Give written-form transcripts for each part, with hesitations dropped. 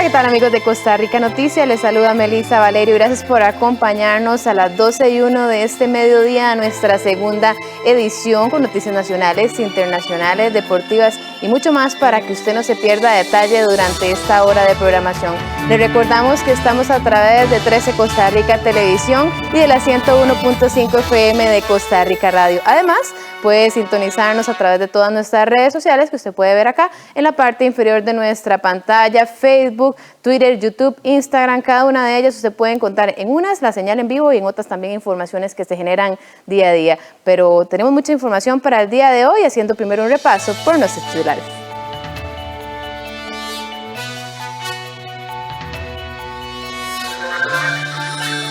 ¿qué tal amigos de Costa Rica Noticias? Les saluda Melissa Valerio. Gracias por acompañarnos a las 12:01 de este mediodía a nuestra segunda edición con noticias nacionales, internacionales, deportivas y mucho más para que usted no se pierda detalle durante esta hora de programación. Les recordamos que estamos a través de 13 Costa Rica Televisión y de la 101.5 FM de Costa Rica Radio. Además, puede sintonizarnos a través de todas nuestras redes sociales que usted puede ver acá en la parte inferior de nuestra pantalla, Facebook, Twitter, YouTube, Instagram, cada una de ellas usted puede encontrar en unas la señal en vivo y en otras también informaciones que se generan día a día. Pero tenemos mucha información para el día de hoy, haciendo primero un repaso por nuestros titulares.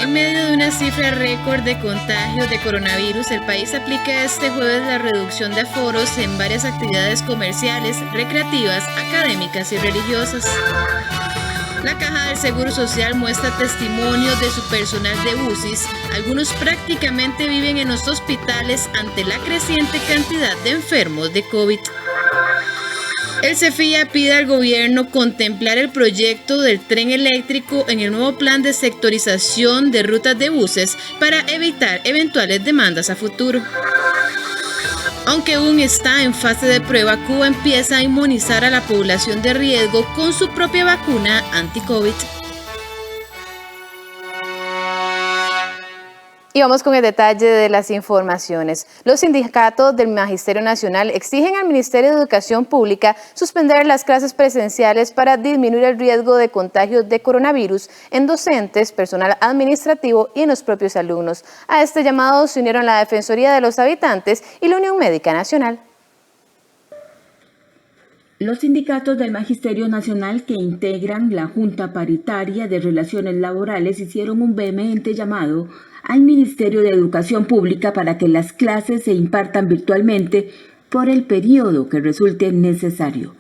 En medio de una cifra récord de contagios de coronavirus, el país aplica este jueves la reducción de aforos en varias actividades comerciales, recreativas, académicas y religiosas. La Caja del Seguro Social muestra testimonios de su personal de UCIs. Algunos prácticamente viven en los hospitales ante la creciente cantidad de enfermos de COVID. El CEFIA pide al gobierno contemplar el proyecto del tren eléctrico en el nuevo plan de sectorización de rutas de buses para evitar eventuales demandas a futuro. Aunque aún está en fase de prueba, Cuba empieza a inmunizar a la población de riesgo con su propia vacuna anti-COVID. Y vamos con el detalle de las informaciones. Los sindicatos del Magisterio Nacional exigen al Ministerio de Educación Pública suspender las clases presenciales para disminuir el riesgo de contagio de coronavirus en docentes, personal administrativo y en los propios alumnos. A este llamado se unieron la Defensoría de los Habitantes y la Unión Médica Nacional. Los sindicatos del Magisterio Nacional que integran la Junta Paritaria de Relaciones Laborales hicieron un vehemente llamado al Ministerio de Educación Pública para que las clases se impartan virtualmente por el periodo que resulte necesario.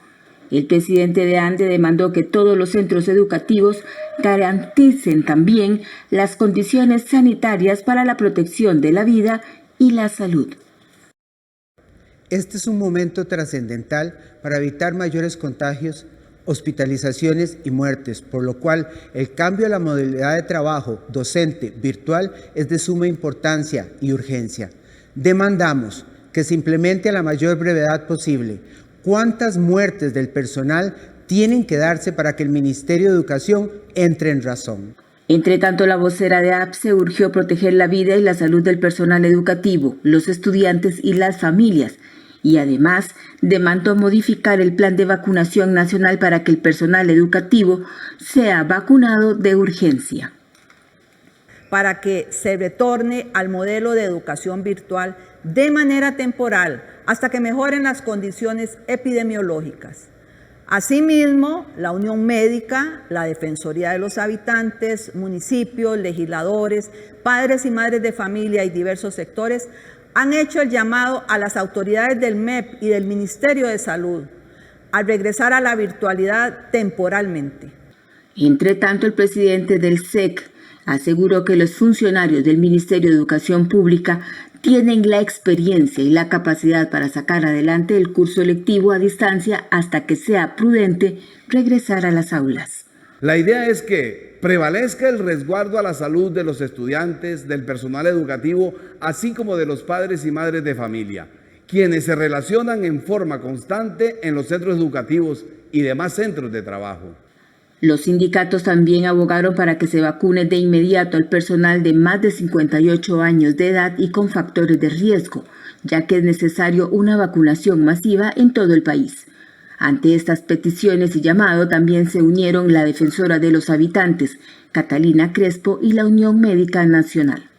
El presidente de ANDE demandó que todos los centros educativos garanticen también las condiciones sanitarias para la protección de la vida y la salud. Este es un momento trascendental para evitar mayores contagios, hospitalizaciones y muertes, por lo cual el cambio a la modalidad de trabajo docente virtual es de suma importancia y urgencia. Demandamos que se implemente a la mayor brevedad posible. ¿Cuántas muertes del personal tienen que darse para que el Ministerio de Educación entre en razón? Entre tanto, la vocera de APSE urgió proteger la vida y la salud del personal educativo, los estudiantes y las familias, y además demandó modificar el plan de vacunación nacional para que el personal educativo sea vacunado de urgencia. Para que se retorne al modelo de educación virtual de manera temporal hasta que mejoren las condiciones epidemiológicas. Asimismo, la Unión Médica, la Defensoría de los Habitantes, municipios, legisladores, padres y madres de familia y diversos sectores han hecho el llamado a las autoridades del MEP y del Ministerio de Salud a regresar a la virtualidad temporalmente. Entre tanto, el presidente del SEC aseguró que los funcionarios del Ministerio de Educación Pública tienen la experiencia y la capacidad para sacar adelante el curso lectivo a distancia hasta que sea prudente regresar a las aulas. La idea es que prevalezca el resguardo a la salud de los estudiantes, del personal educativo, así como de los padres y madres de familia, quienes se relacionan en forma constante en los centros educativos y demás centros de trabajo. Los sindicatos también abogaron para que se vacune de inmediato al personal de más de 58 años de edad y con factores de riesgo, ya que es necesario una vacunación masiva en todo el país. Ante estas peticiones y llamado también se unieron la Defensora de los Habitantes, Catalina Crespo, y la Unión Médica Nacional.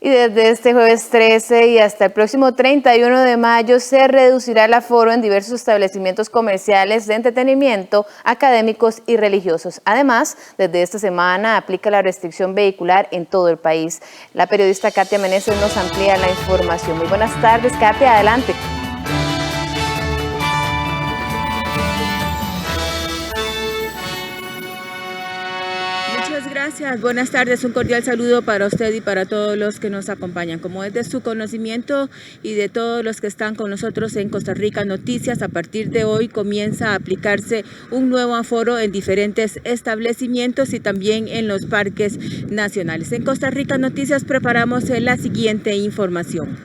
Y desde este jueves 13 y hasta el próximo 31 de mayo se reducirá el aforo en diversos establecimientos comerciales de entretenimiento, académicos y religiosos. Además, desde esta semana aplica la restricción vehicular en todo el país. La periodista Katia Meneses nos amplía la información. Muy buenas tardes, Katia, adelante. Muchas gracias, buenas tardes, un cordial saludo para usted y para todos los que nos acompañan. Como es de su conocimiento y de todos los que están con nosotros en Costa Rica Noticias, a partir de hoy comienza a aplicarse un nuevo aforo en diferentes establecimientos y también en los parques nacionales. En Costa Rica Noticias preparamos la siguiente información.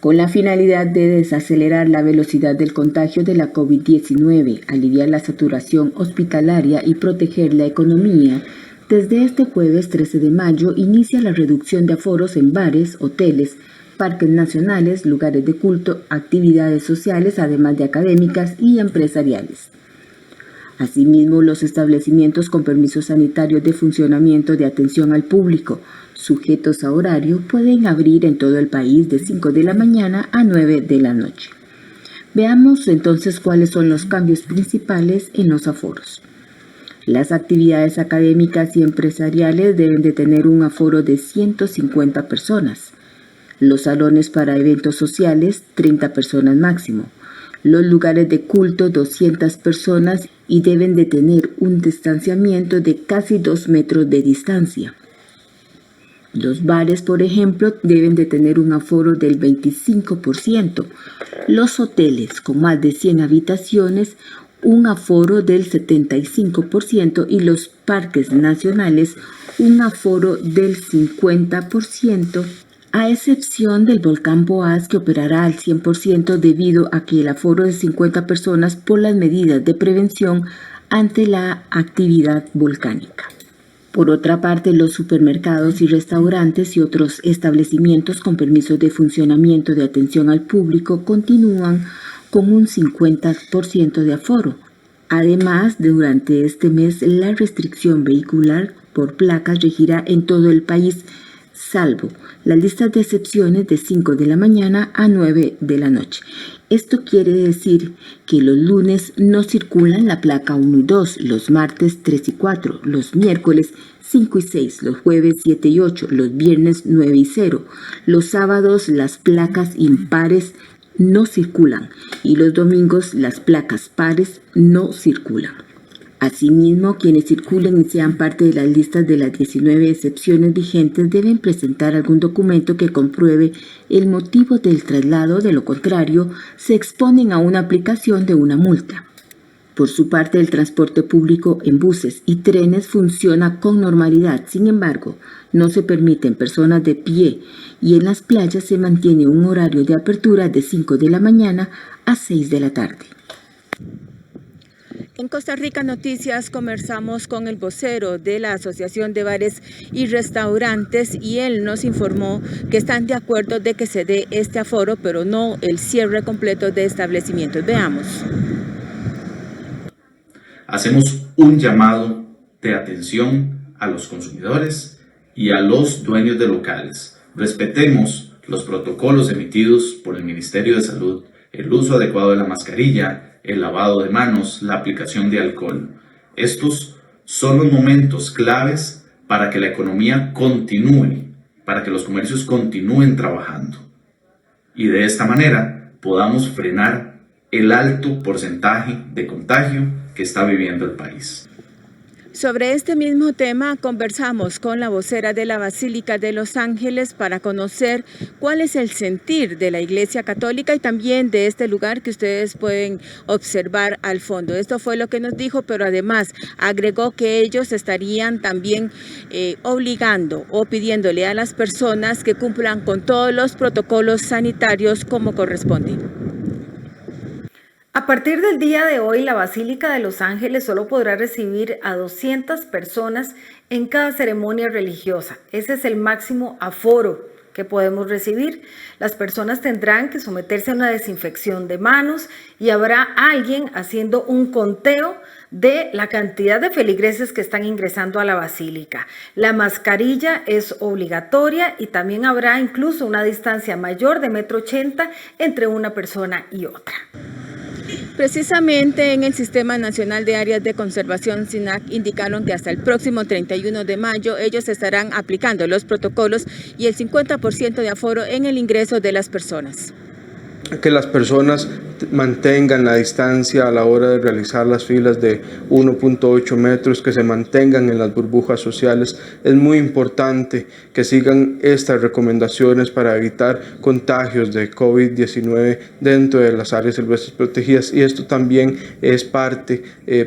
Con la finalidad de desacelerar la velocidad del contagio de la COVID-19, aliviar la saturación hospitalaria y proteger la economía, desde este jueves 13 de mayo inicia la reducción de aforos en bares, hoteles, parques nacionales, lugares de culto, actividades sociales, además de académicas y empresariales. Asimismo, los establecimientos con permisos sanitarios de funcionamiento de atención al público, sujetos a horario, pueden abrir en todo el país de 5 de la mañana a 9 de la noche. Veamos entonces cuáles son los cambios principales en los aforos. Las actividades académicas y empresariales deben de tener un aforo de 150 personas. Los salones para eventos sociales, 30 personas máximo. Los lugares de culto, 200 personas y deben de tener un distanciamiento de casi 2 metros de distancia. Los bares, por ejemplo, deben de tener un aforo del 25%. Los hoteles con más de 100 habitaciones, un aforo del 75% y los parques nacionales, un aforo del 50%, a excepción del volcán Poás, que operará al 100% debido a que el aforo de 50 personas por las medidas de prevención ante la actividad volcánica. Por otra parte, los supermercados y restaurantes y otros establecimientos con permisos de funcionamiento de atención al público continúan con un 50% de aforo. Además, durante este mes, la restricción vehicular por placas regirá en todo el país, salvo las listas de excepciones de 5 de la mañana a 9 de la noche. Esto quiere decir que los lunes no circulan la placa 1 y 2, los martes 3 y 4, los miércoles 5 y 6, los jueves 7 y 8, los viernes 9 y 0, los sábados las placas impares no circulan y los domingos las placas pares no circulan. Asimismo, quienes circulen y sean parte de las listas de las 19 excepciones vigentes deben presentar algún documento que compruebe el motivo del traslado, de lo contrario, se exponen a una aplicación de una multa. Por su parte, el transporte público en buses y trenes funciona con normalidad. Sin embargo, no se permiten personas de pie y en las playas se mantiene un horario de apertura de 5 de la mañana a 6 de la tarde. En Costa Rica Noticias conversamos con el vocero de la Asociación de Bares y Restaurantes y él nos informó que están de acuerdo de que se dé este aforo, pero no el cierre completo de establecimientos. Veamos. Hacemos un llamado de atención a los consumidores y a los dueños de locales. Respetemos los protocolos emitidos por el Ministerio de Salud, el uso adecuado de la mascarilla, el lavado de manos, la aplicación de alcohol. Estos son los momentos claves para que la economía continúe, para que los comercios continúen trabajando. Y de esta manera podamos frenar el alto porcentaje de contagio que está viviendo el país. Sobre este mismo tema conversamos con la vocera de la Basílica de Los Ángeles para conocer cuál es el sentir de la Iglesia Católica y también de este lugar que ustedes pueden observar al fondo. Esto fue lo que nos dijo, pero además agregó que ellos estarían también obligando o pidiéndole a las personas que cumplan con todos los protocolos sanitarios como corresponde. A partir del día de hoy, la Basílica de Los Ángeles solo podrá recibir a 200 personas en cada ceremonia religiosa. Ese es el máximo aforo que podemos recibir. Las personas tendrán que someterse a una desinfección de manos y habrá alguien haciendo un conteo de la cantidad de feligreses que están ingresando a la basílica. La mascarilla es obligatoria y también habrá incluso una distancia mayor de 1,80 m entre una persona y otra. Precisamente en el Sistema Nacional de Áreas de Conservación, SINAC, indicaron que hasta el próximo 31 de mayo ellos estarán aplicando los protocolos y el 50% de aforo en el ingreso de las personas. Que las personas mantengan la distancia a la hora de realizar las filas de 1.8 metros, que se mantengan en las burbujas sociales. Es muy importante que sigan estas recomendaciones para evitar contagios de COVID-19 dentro de las áreas silvestres protegidas, y esto también es parte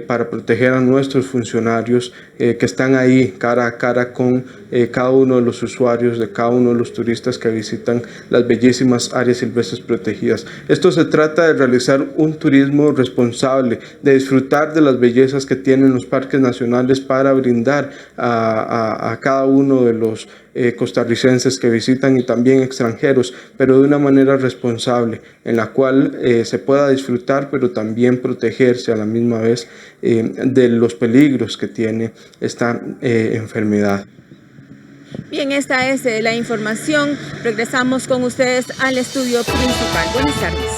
para proteger a nuestros funcionarios que están ahí cara a cara con cada uno de los usuarios, de cada uno de los turistas que visitan las bellísimas áreas silvestres protegidas. Esto se trata de realizar un turismo responsable, de disfrutar de las bellezas que tienen los parques nacionales para brindar a cada uno de los costarricenses que visitan y también extranjeros, pero de una manera responsable, en la cual se pueda disfrutar, pero también protegerse a la misma vez de los peligros que tiene esta enfermedad. Bien, esta es la información. Regresamos con ustedes al estudio principal. Buenas tardes.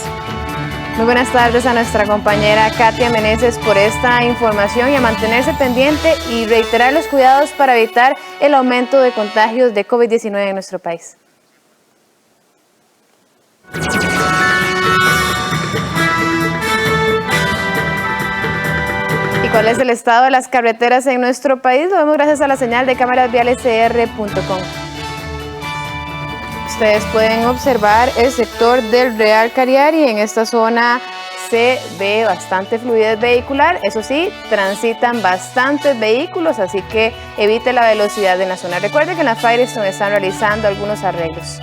Muy buenas tardes a nuestra compañera Katia Meneses por esta información, y a mantenerse pendiente y reiterar los cuidados para evitar el aumento de contagios de COVID-19 en nuestro país. ¿Y cuál es el estado de las carreteras en nuestro país? Lo vemos gracias a la señal de cámarasvialescr.com. Ustedes pueden observar el sector del Real Cariari. En esta zona se ve bastante fluidez vehicular. Eso sí, transitan bastantes vehículos, así que evite la velocidad en la zona. Recuerde que en la Firestone están realizando algunos arreglos.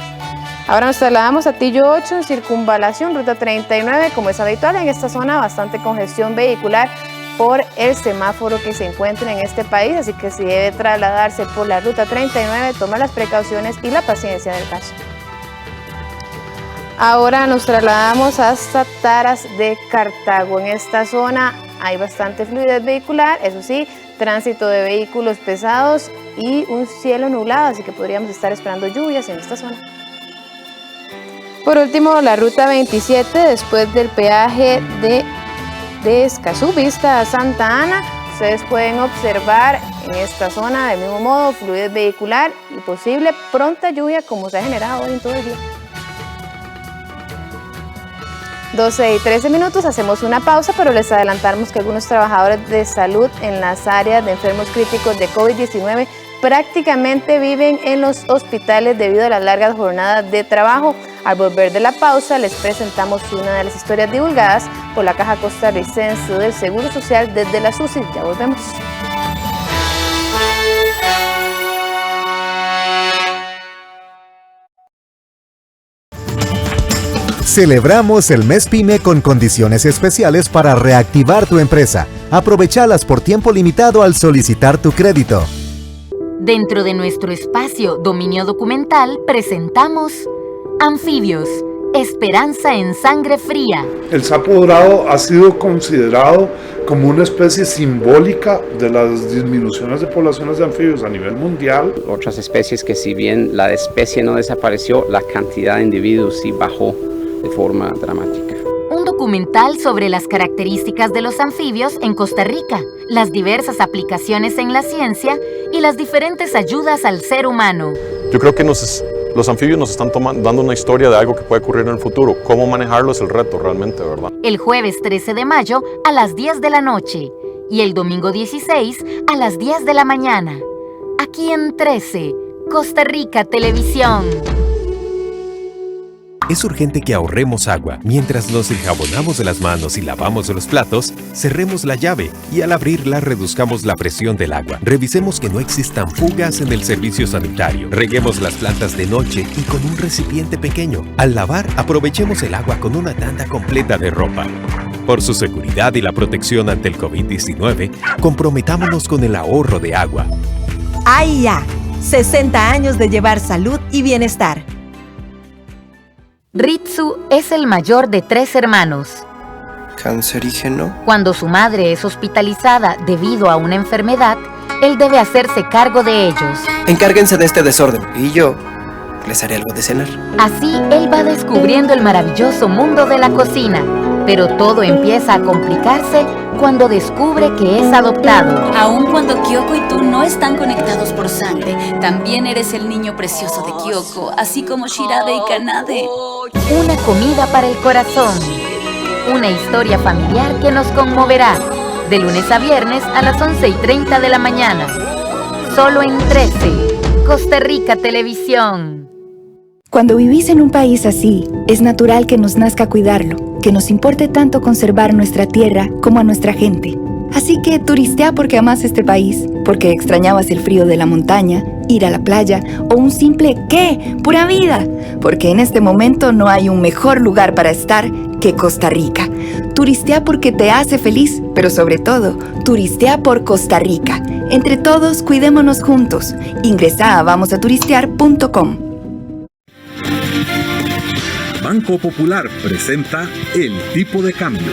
Ahora nos trasladamos a Tillo 8, en circunvalación, ruta 39. Como es habitual en esta zona, bastante congestión vehicular por el semáforo que se encuentra en este país, así que si debe trasladarse por la ruta 39, toma las precauciones y la paciencia del caso. Ahora nos trasladamos hasta Taras de Cartago. En esta zona hay bastante fluidez vehicular, eso sí, tránsito de vehículos pesados y un cielo nublado, así que podríamos estar esperando lluvias en esta zona. Por último, la ruta 27, después del peaje de Escazú, vista a Santa Ana, ustedes pueden observar en esta zona del mismo modo fluidez vehicular y posible pronta lluvia como se ha generado hoy en todo el día. 12:13, hacemos una pausa, pero les adelantamos que algunos trabajadores de salud en las áreas de enfermos críticos de COVID-19 prácticamente viven en los hospitales debido a las largas jornadas de trabajo. Al volver de la pausa, les presentamos una de las historias divulgadas por la Caja Costarricense del Seguro Social desde la SUSI. Ya volvemos. Celebramos el Mes PYME con condiciones especiales para reactivar tu empresa. Aprovechalas por tiempo limitado al solicitar tu crédito. Dentro de nuestro espacio Dominio Documental presentamos Anfibios, Esperanza en Sangre Fría. El sapo dorado ha sido considerado como una especie simbólica de las disminuciones de poblaciones de anfibios a nivel mundial. Otras especies que, si bien la especie no desapareció, la cantidad de individuos sí bajó de forma dramática. Un documental sobre las características de los anfibios en Costa Rica, las diversas aplicaciones en la ciencia y las diferentes ayudas al ser humano. Yo creo que los anfibios nos están dando una historia de algo que puede ocurrir en el futuro. Cómo manejarlo es el reto realmente, ¿verdad? El jueves 13 de mayo a las 10 de la noche y el domingo 16 a las 10 de la mañana. Aquí en 13, Costa Rica Televisión. Es urgente que ahorremos agua. Mientras nos enjabonamos de las manos y lavamos los platos, cerremos la llave y al abrirla reduzcamos la presión del agua. Revisemos que no existan fugas en el servicio sanitario. Reguemos las plantas de noche y con un recipiente pequeño. Al lavar, aprovechemos el agua con una tanda completa de ropa. Por su seguridad y la protección ante el COVID-19, comprometámonos con el ahorro de agua. AIA, 60 años de llevar salud y bienestar. Ritsu es el mayor de 3 hermanos. ¿Cancerígeno? Cuando su madre es hospitalizada debido a una enfermedad, él debe hacerse cargo de ellos. Encárguense de este desorden y yo les haré algo de cenar. Así él va descubriendo el maravilloso mundo de la cocina, pero todo empieza a complicarse cuando descubre que es adoptado. Aun cuando Kyoko y tú no están conectados por sangre, también eres el niño precioso de Kyoko, así como Shirabe y Kanade. Una comida para el corazón. Una historia familiar que nos conmoverá. De lunes a viernes a las 11:30 de la mañana. Solo en 13. Costa Rica Televisión. Cuando vivís en un país así, es natural que nos nazca cuidarlo, que nos importe tanto conservar nuestra tierra como a nuestra gente. Así que turistea porque amás este país, porque extrañabas el frío de la montaña, ir a la playa o un simple ¡qué! ¡Pura vida! Porque en este momento no hay un mejor lugar para estar que Costa Rica. Turistea porque te hace feliz, pero sobre todo, turistea por Costa Rica. Entre todos, cuidémonos juntos. Ingresa a vamosaturistear.com. Banco Popular presenta El Tipo de Cambio.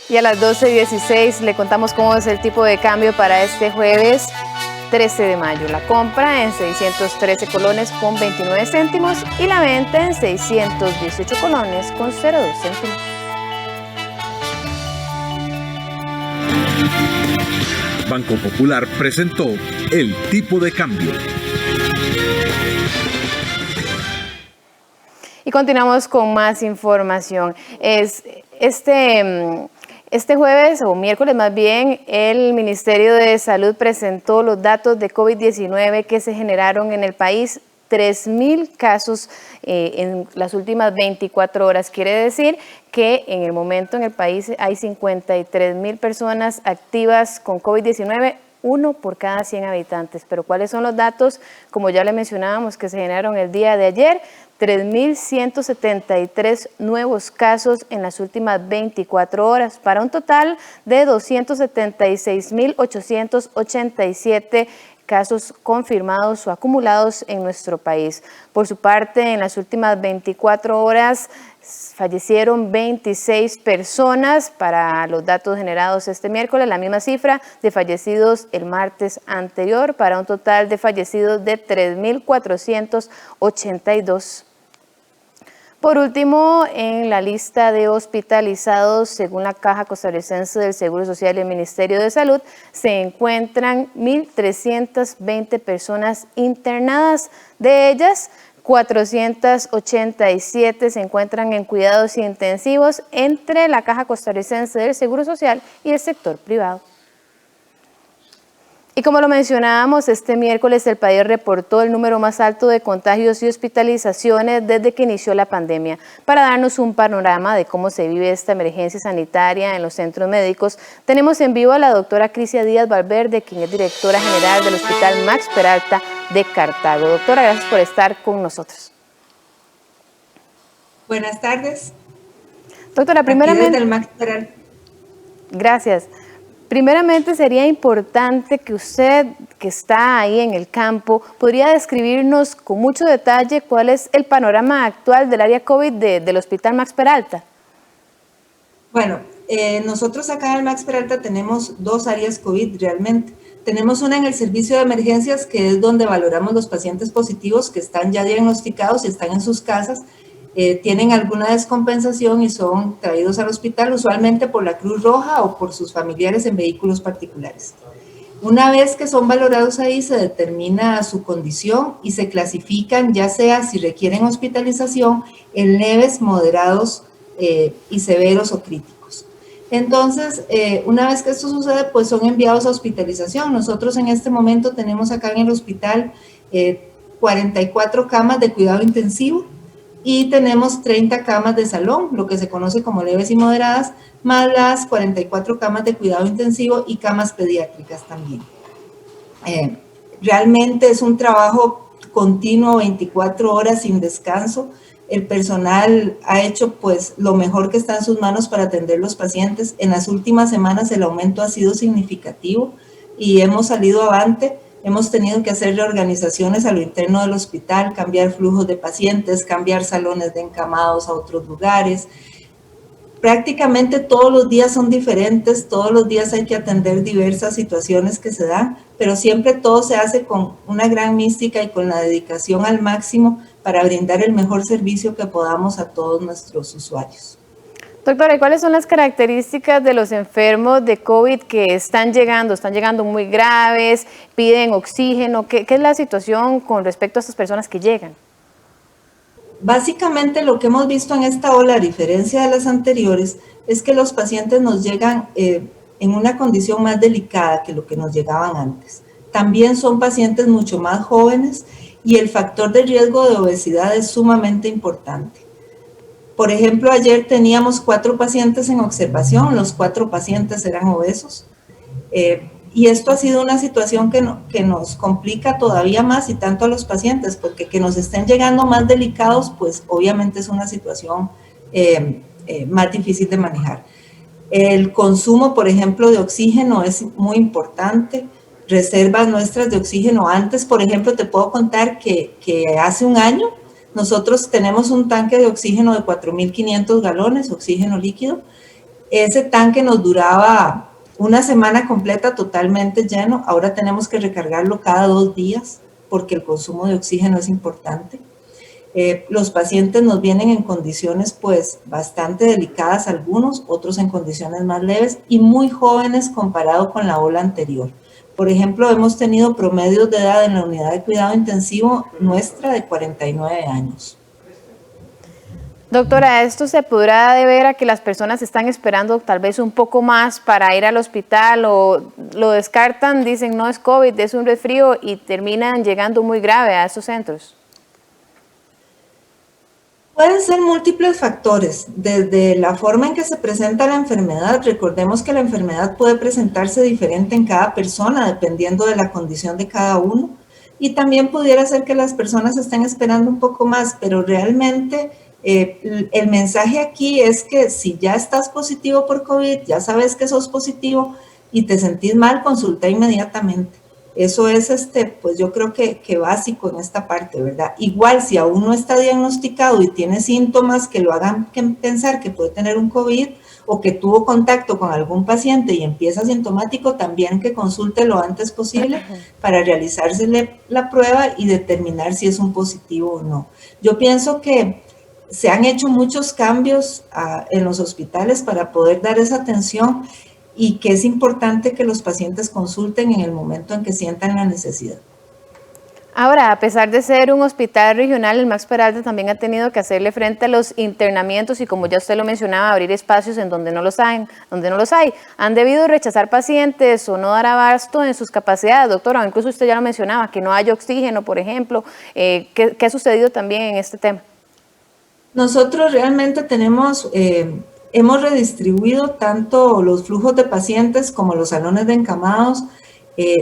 Y a las 12:16 le contamos cómo es el tipo de cambio para este jueves 13 de mayo. La compra en 613 colones con 29 céntimos y la venta en 618 colones con 02 céntimos. Banco Popular presentó El Tipo de Cambio. Y continuamos con más información. Este jueves, o miércoles más bien, el Ministerio de Salud presentó los datos de COVID-19 que se generaron en el país. 3.000 casos en las últimas 24 horas. Quiere decir que en el momento en el país hay 53.000 personas activas con COVID-19, 1 por cada 100 habitantes. Pero ¿cuáles son los datos? Como ya le mencionábamos, que se generaron el día de ayer, 3.173 nuevos casos en las últimas 24 horas, para un total de 276.887 casos confirmados o acumulados en nuestro país. Por su parte, en las últimas 24 horas fallecieron 26 personas. Para los datos generados este miércoles, la misma cifra de fallecidos el martes anterior, para un total de fallecidos de 3.482. Por último, en la lista de hospitalizados, según la Caja Costarricense del Seguro Social y el Ministerio de Salud, se encuentran 1.320 personas internadas. De ellas, 487 se encuentran en cuidados intensivos entre la Caja Costarricense del Seguro Social y el sector privado. Y como lo mencionábamos, este miércoles el país reportó el número más alto de contagios y hospitalizaciones desde que inició la pandemia. Para darnos un panorama de cómo se vive esta emergencia sanitaria en los centros médicos, tenemos en vivo a la doctora Crisia Díaz Valverde, quien es directora general del Hospital Max Peralta de Cartago. Doctora, gracias por estar con nosotros. Buenas tardes. Doctora, primeramente... Desde el Max Peralta. Gracias. Primeramente, sería importante que usted, que está ahí en el campo, podría describirnos con mucho detalle cuál es el panorama actual del área COVID del Hospital Max Peralta. Bueno, nosotros acá en el Max Peralta tenemos dos áreas COVID realmente. Tenemos una en el servicio de emergencias, que es donde valoramos los pacientes positivos que están ya diagnosticados y están en sus casas, tienen alguna descompensación y son traídos al hospital, usualmente por la Cruz Roja o por sus familiares en vehículos particulares. Una vez que son valorados ahí, se determina su condición y se clasifican, ya sea si requieren hospitalización, en leves, moderados y severos o críticos. Entonces, una vez que esto sucede, pues son enviados a hospitalización. Nosotros en este momento tenemos acá en el hospital 44 camas de cuidado intensivo, y tenemos 30 camas de salón, lo que se conoce como leves y moderadas, más las 44 camas de cuidado intensivo y camas pediátricas también. Realmente es un trabajo continuo, 24 horas sin descanso. El personal ha hecho pues lo mejor que está en sus manos para atender los pacientes. En las últimas semanas el aumento ha sido significativo y hemos salido avante. Hemos tenido que hacer reorganizaciones a lo interno del hospital, cambiar flujos de pacientes, cambiar salones de encamados a otros lugares. Prácticamente todos los días son diferentes, todos los días hay que atender diversas situaciones que se dan, pero siempre todo se hace con una gran mística y con la dedicación al máximo para brindar el mejor servicio que podamos a todos nuestros usuarios. Doctora, ¿y cuáles son las características de los enfermos de COVID que están llegando? ¿Están llegando muy graves? ¿Piden oxígeno? ¿Qué es la situación con respecto a estas personas que llegan? Básicamente lo que hemos visto en esta ola, a diferencia de las anteriores, es que los pacientes nos llegan en una condición más delicada que lo que nos llegaban antes. También son pacientes mucho más jóvenes y el factor de riesgo de obesidad es sumamente importante. Por ejemplo, ayer teníamos 4 pacientes en observación, los 4 pacientes eran obesos. Y esto ha sido una situación que nos complica todavía más y tanto a los pacientes, porque que nos estén llegando más delicados, pues obviamente es una situación más difícil de manejar. El consumo, por ejemplo, de oxígeno es muy importante, reservas nuestras de oxígeno. Antes, por ejemplo, te puedo contar que hace un año nosotros tenemos un tanque de oxígeno de 4.500 galones, oxígeno líquido. Ese tanque nos duraba una semana completa totalmente lleno. Ahora tenemos que recargarlo cada 2 días porque el consumo de oxígeno es importante. Los pacientes nos vienen en condiciones pues bastante delicadas algunos, otros en condiciones más leves y muy jóvenes comparado con la ola anterior. Por ejemplo, hemos tenido promedios de edad en la unidad de cuidado intensivo nuestra de 49 años. Doctora, ¿esto se podrá deber a que las personas están esperando tal vez un poco más para ir al hospital o lo descartan, dicen no es COVID, es un resfrío y terminan llegando muy grave a estos centros? Pueden ser múltiples factores, desde la forma en que se presenta la enfermedad. Recordemos que la enfermedad puede presentarse diferente en cada persona, dependiendo de la condición de cada uno, y también pudiera ser que las personas estén esperando un poco más, pero realmente el mensaje aquí es que si ya estás positivo por COVID, ya sabes que sos positivo y te sentís mal, consulta inmediatamente. Eso es, pues yo creo que básico en esta parte, ¿verdad? Igual, si aún no está diagnosticado y tiene síntomas que lo hagan pensar que puede tener un COVID o que tuvo contacto con algún paciente y empieza sintomático, también que consulte lo antes posible para realizársele la prueba y determinar si es un positivo o no. Yo pienso que se han hecho muchos cambios en los hospitales para poder dar esa atención y que es importante que los pacientes consulten en el momento en que sientan la necesidad. Ahora, a pesar de ser un hospital regional, el Max Peralta también ha tenido que hacerle frente a los internamientos y, como ya usted lo mencionaba, abrir espacios en donde no los hay. ¿Han debido rechazar pacientes o no dar abasto en sus capacidades, doctora? O incluso usted ya lo mencionaba, que no hay oxígeno, por ejemplo. ¿Qué ha sucedido también en este tema? Nosotros realmente hemos redistribuido tanto los flujos de pacientes como los salones de encamados.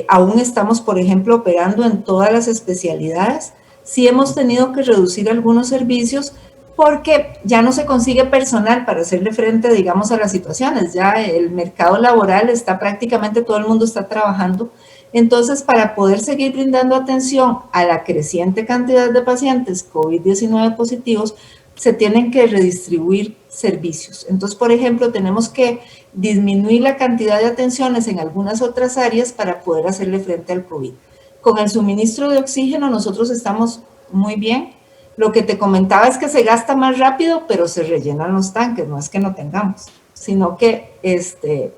Aún estamos, por ejemplo, operando en todas las especialidades. Sí hemos tenido que reducir algunos servicios porque ya no se consigue personal para hacerle frente, digamos, a las situaciones. Ya el mercado laboral está prácticamente, todo el mundo está trabajando. Entonces, para poder seguir brindando atención a la creciente cantidad de pacientes COVID-19 positivos, se tienen que redistribuir servicios. Entonces, por ejemplo, tenemos que disminuir la cantidad de atenciones en algunas otras áreas para poder hacerle frente al COVID. Con el suministro de oxígeno nosotros estamos muy bien. Lo que te comentaba es que se gasta más rápido, pero se rellenan los tanques, no es que no tengamos, sino que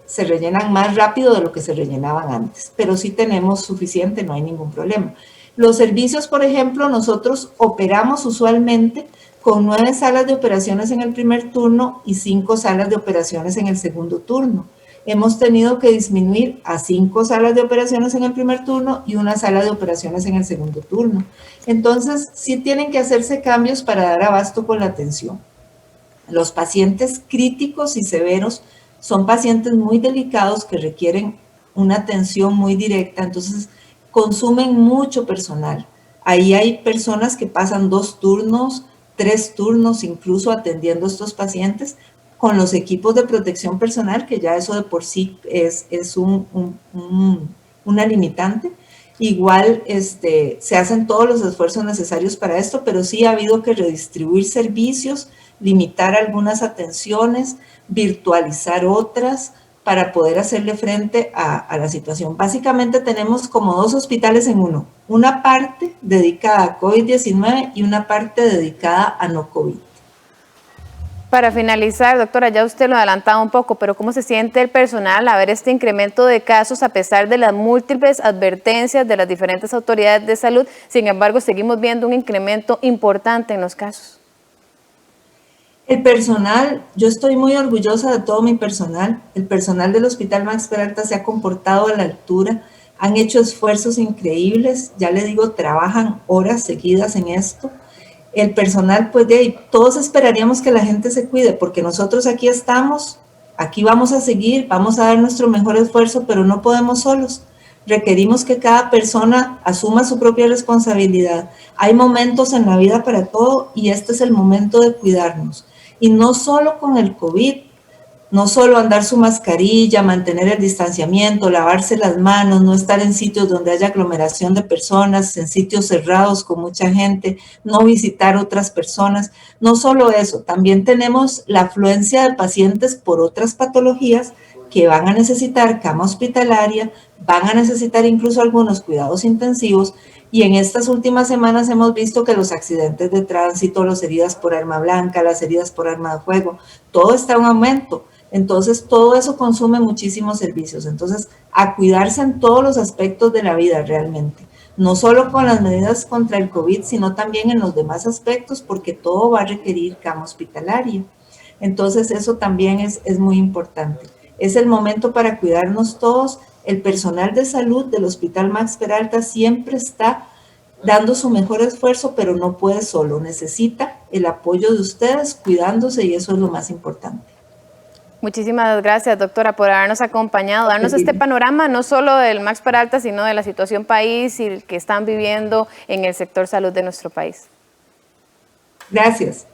se rellenan más rápido de lo que se rellenaban antes, pero sí tenemos suficiente, no hay ningún problema. Los servicios, por ejemplo, nosotros operamos usualmente con 9 salas de operaciones en el primer turno y 5 salas de operaciones en el segundo turno. Hemos tenido que disminuir a 5 salas de operaciones en el primer turno y 1 sala de operaciones en el segundo turno. Entonces, sí tienen que hacerse cambios para dar abasto con la atención. Los pacientes críticos y severos son pacientes muy delicados que requieren una atención muy directa, entonces consumen mucho personal. Ahí hay personas que pasan 2 turnos, 3 turnos incluso atendiendo a estos pacientes con los equipos de protección personal, que ya eso de por sí es una limitante. Igual se hacen todos los esfuerzos necesarios para esto, pero sí ha habido que redistribuir servicios, limitar algunas atenciones, virtualizar otras para poder hacerle frente a la situación. Básicamente tenemos como 2 hospitales en uno, una parte dedicada a COVID-19 y una parte dedicada a no COVID. Para finalizar, doctora, ya usted lo adelantaba un poco, pero ¿cómo se siente el personal a ver este incremento de casos a pesar de las múltiples advertencias de las diferentes autoridades de salud? Sin embargo, seguimos viendo un incremento importante en los casos. El personal, yo estoy muy orgullosa de todo mi personal. El personal del Hospital Max Peralta se ha comportado a la altura, han hecho esfuerzos increíbles, ya le digo, trabajan horas seguidas en esto. El personal, pues de ahí, todos esperaríamos que la gente se cuide, porque nosotros aquí estamos, aquí vamos a seguir, vamos a dar nuestro mejor esfuerzo, pero no podemos solos. Requerimos que cada persona asuma su propia responsabilidad. Hay momentos en la vida para todo y este es el momento de cuidarnos. Y no solo con el COVID, no solo andar su mascarilla, mantener el distanciamiento, lavarse las manos, no estar en sitios donde haya aglomeración de personas, en sitios cerrados con mucha gente, no visitar otras personas. No solo eso, también tenemos la afluencia de pacientes por otras patologías que van a necesitar cama hospitalaria, van a necesitar incluso algunos cuidados intensivos. Y en estas últimas semanas hemos visto que los accidentes de tránsito, las heridas por arma blanca, las heridas por arma de fuego, todo está en aumento. Entonces, todo eso consume muchísimos servicios. Entonces, a cuidarse en todos los aspectos de la vida realmente. No solo con las medidas contra el COVID, sino también en los demás aspectos, porque todo va a requerir cama hospitalaria. Entonces, eso también es muy importante. Es el momento para cuidarnos todos. El personal de salud del Hospital Max Peralta siempre está dando su mejor esfuerzo, pero no puede solo. Necesita el apoyo de ustedes cuidándose y eso es lo más importante. Muchísimas gracias, doctora, por habernos acompañado, darnos este panorama no solo del Max Peralta, sino de la situación país y el que están viviendo en el sector salud de nuestro país. Gracias.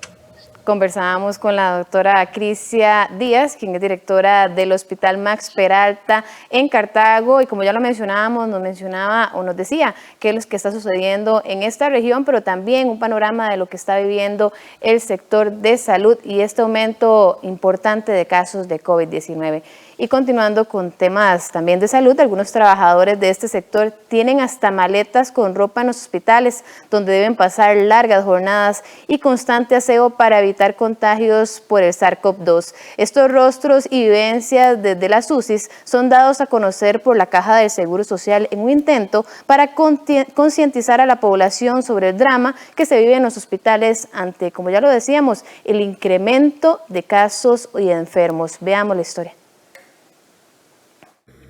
Conversábamos con la doctora Crisia Díaz, quien es directora del Hospital Max Peralta en Cartago, y como ya lo mencionábamos, nos decía qué es lo que está sucediendo en esta región, pero también un panorama de lo que está viviendo el sector de salud y este aumento importante de casos de COVID-19. Y continuando con temas también de salud, algunos trabajadores de este sector tienen hasta maletas con ropa en los hospitales, donde deben pasar largas jornadas y constante aseo para evitar contagios por el SARS-CoV-2. Estos rostros y vivencias desde las UCIs son dados a conocer por la Caja del Seguro Social en un intento para concientizar a la población sobre el drama que se vive en los hospitales ante, como ya lo decíamos, el incremento de casos y enfermos. Veamos la historia.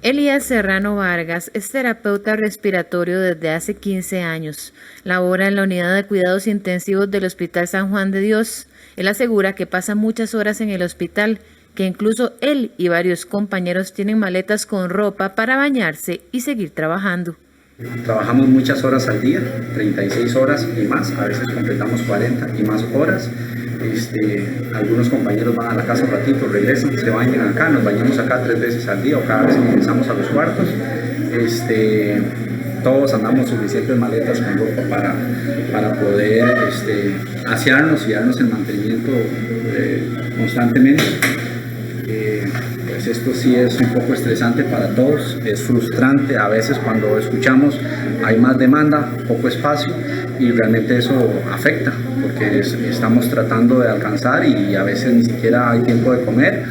Elías Serrano Vargas es terapeuta respiratorio desde hace 15 años. Labora en la unidad de cuidados intensivos del Hospital San Juan de Dios. Él asegura que pasa muchas horas en el hospital, que incluso él y varios compañeros tienen maletas con ropa para bañarse y seguir trabajando. Trabajamos muchas horas al día, 36 horas y más, a veces completamos 40 y más horas. Algunos compañeros van a la casa un ratito, regresan, se bañan acá, nos bañamos acá 3 veces al día o cada vez que ingresamos a los cuartos. Todos andamos suficientes maletas con ropa para poder asearnos y darnos el mantenimiento constantemente. Pues esto sí es un poco estresante para todos, es frustrante a veces cuando escuchamos hay más demanda, poco espacio y realmente eso afecta porque estamos tratando de alcanzar y a veces ni siquiera hay tiempo de comer.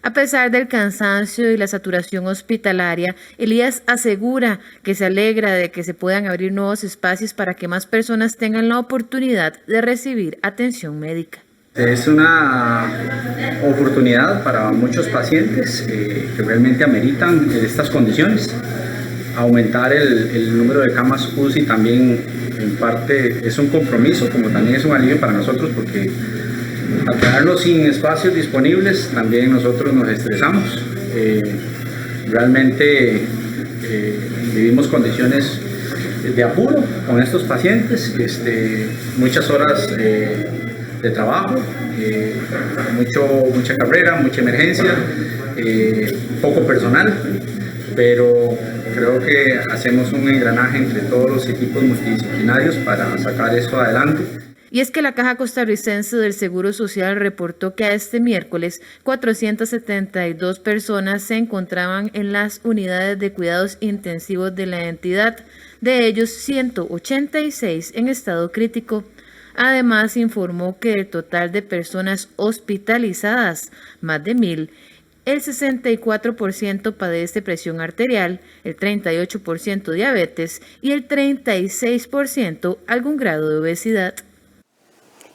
A pesar del cansancio y la saturación hospitalaria, Elías asegura que se alegra de que se puedan abrir nuevos espacios para que más personas tengan la oportunidad de recibir atención médica. Es una oportunidad para muchos pacientes que realmente ameritan estas condiciones. Aumentar el número de camas UCI también en parte es un compromiso, como también es un alivio para nosotros porque al quedarnos sin espacios disponibles también nosotros nos estresamos. Realmente vivimos condiciones de apuro con estos pacientes, muchas horas de trabajo, mucha carrera, mucha emergencia, poco personal, pero creo que hacemos un engranaje entre todos los equipos multidisciplinarios para sacar eso adelante. Y es que la Caja Costarricense del Seguro Social reportó que a este miércoles 472 personas se encontraban en las unidades de cuidados intensivos de la entidad, de ellos 186 en estado crítico. Además, informó que el total de personas hospitalizadas, más de 1,000, el 64% padece presión arterial, el 38% diabetes y el 36% algún grado de obesidad.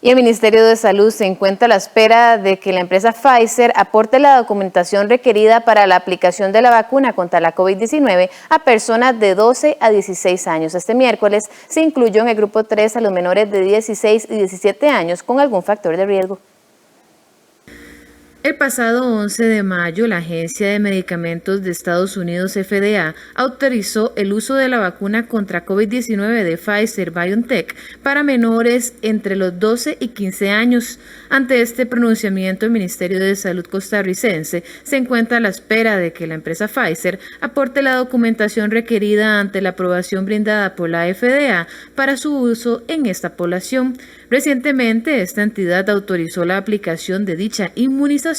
Y el Ministerio de Salud se encuentra a la espera de que la empresa Pfizer aporte la documentación requerida para la aplicación de la vacuna contra la COVID-19 a personas de 12 a 16 años. Este miércoles se incluyó en el grupo 3 a los menores de 16 y 17 años con algún factor de riesgo. El pasado 11 de mayo, la Agencia de Medicamentos de Estados Unidos, FDA, autorizó el uso de la vacuna contra COVID-19 de Pfizer-BioNTech para menores entre los 12 y 15 años. Ante este pronunciamiento, el Ministerio de Salud costarricense se encuentra a la espera de que la empresa Pfizer aporte la documentación requerida ante la aprobación brindada por la FDA para su uso en esta población. Recientemente, esta entidad autorizó la aplicación de dicha inmunización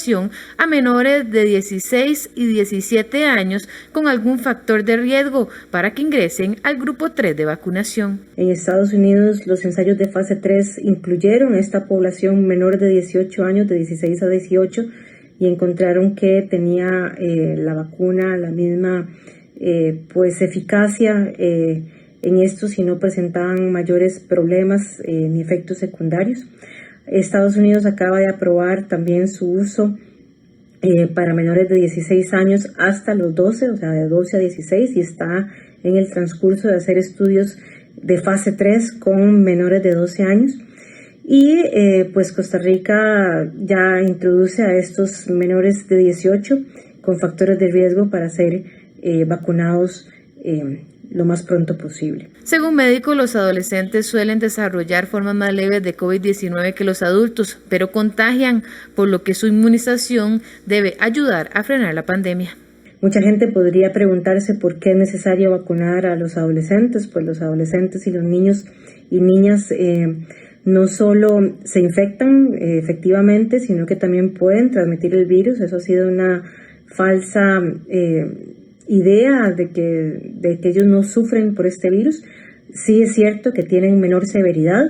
a menores de 16 y 17 años con algún factor de riesgo para que ingresen al grupo 3 de vacunación. En Estados Unidos, los ensayos de fase 3 incluyeron a esta población menores de 18 años, de 16 a 18, y encontraron que tenía la vacuna la misma eficacia en estos y no presentaban mayores problemas ni efectos secundarios. Estados Unidos acaba de aprobar también su uso para menores de 16 años hasta los 12, o sea, de 12 a 16, y está en el transcurso de hacer estudios de fase 3 con menores de 12 años. Y pues Costa Rica ya introduce a estos menores de 18 con factores de riesgo para ser vacunados lo más pronto posible. Según médicos, los adolescentes suelen desarrollar formas más leves de COVID-19 que los adultos, pero contagian, por lo que su inmunización debe ayudar a frenar la pandemia. Mucha gente podría preguntarse por qué es necesario vacunar a los adolescentes. Pues los adolescentes y los niños y niñas no solo se infectan efectivamente, sino que también pueden transmitir el virus. Eso ha sido una falsa idea de que ellos no sufren por este virus. Sí es cierto que tienen menor severidad,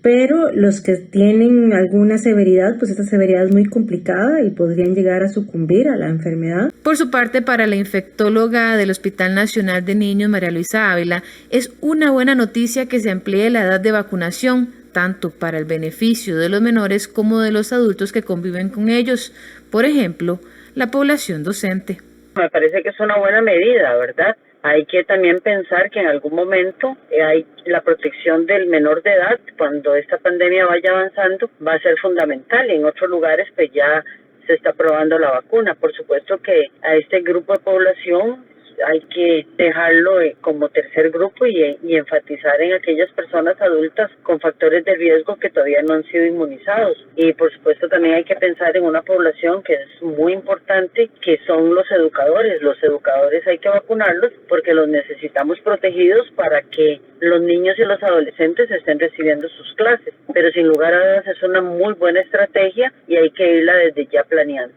pero los que tienen alguna severidad, pues esta severidad es muy complicada y podrían llegar a sucumbir a la enfermedad. Por su parte, para la infectóloga del Hospital Nacional de Niños, María Luisa Ávila, es una buena noticia que se amplíe la edad de vacunación, tanto para el beneficio de los menores como de los adultos que conviven con ellos, por ejemplo, la población docente. Me parece que es una buena medida, ¿verdad? Hay que también pensar que en algún momento hay la protección del menor de edad, cuando esta pandemia vaya avanzando, va a ser fundamental. En otros lugares pues ya se está probando la vacuna. Por supuesto que a este grupo de población hay que dejarlo como tercer grupo y enfatizar en aquellas personas adultas con factores de riesgo que todavía no han sido inmunizados. Y por supuesto también hay que pensar en una población que es muy importante, que son los educadores. Los educadores hay que vacunarlos porque los necesitamos protegidos para que los niños y los adolescentes estén recibiendo sus clases. Pero sin lugar a dudas es una muy buena estrategia y hay que irla desde ya planeando.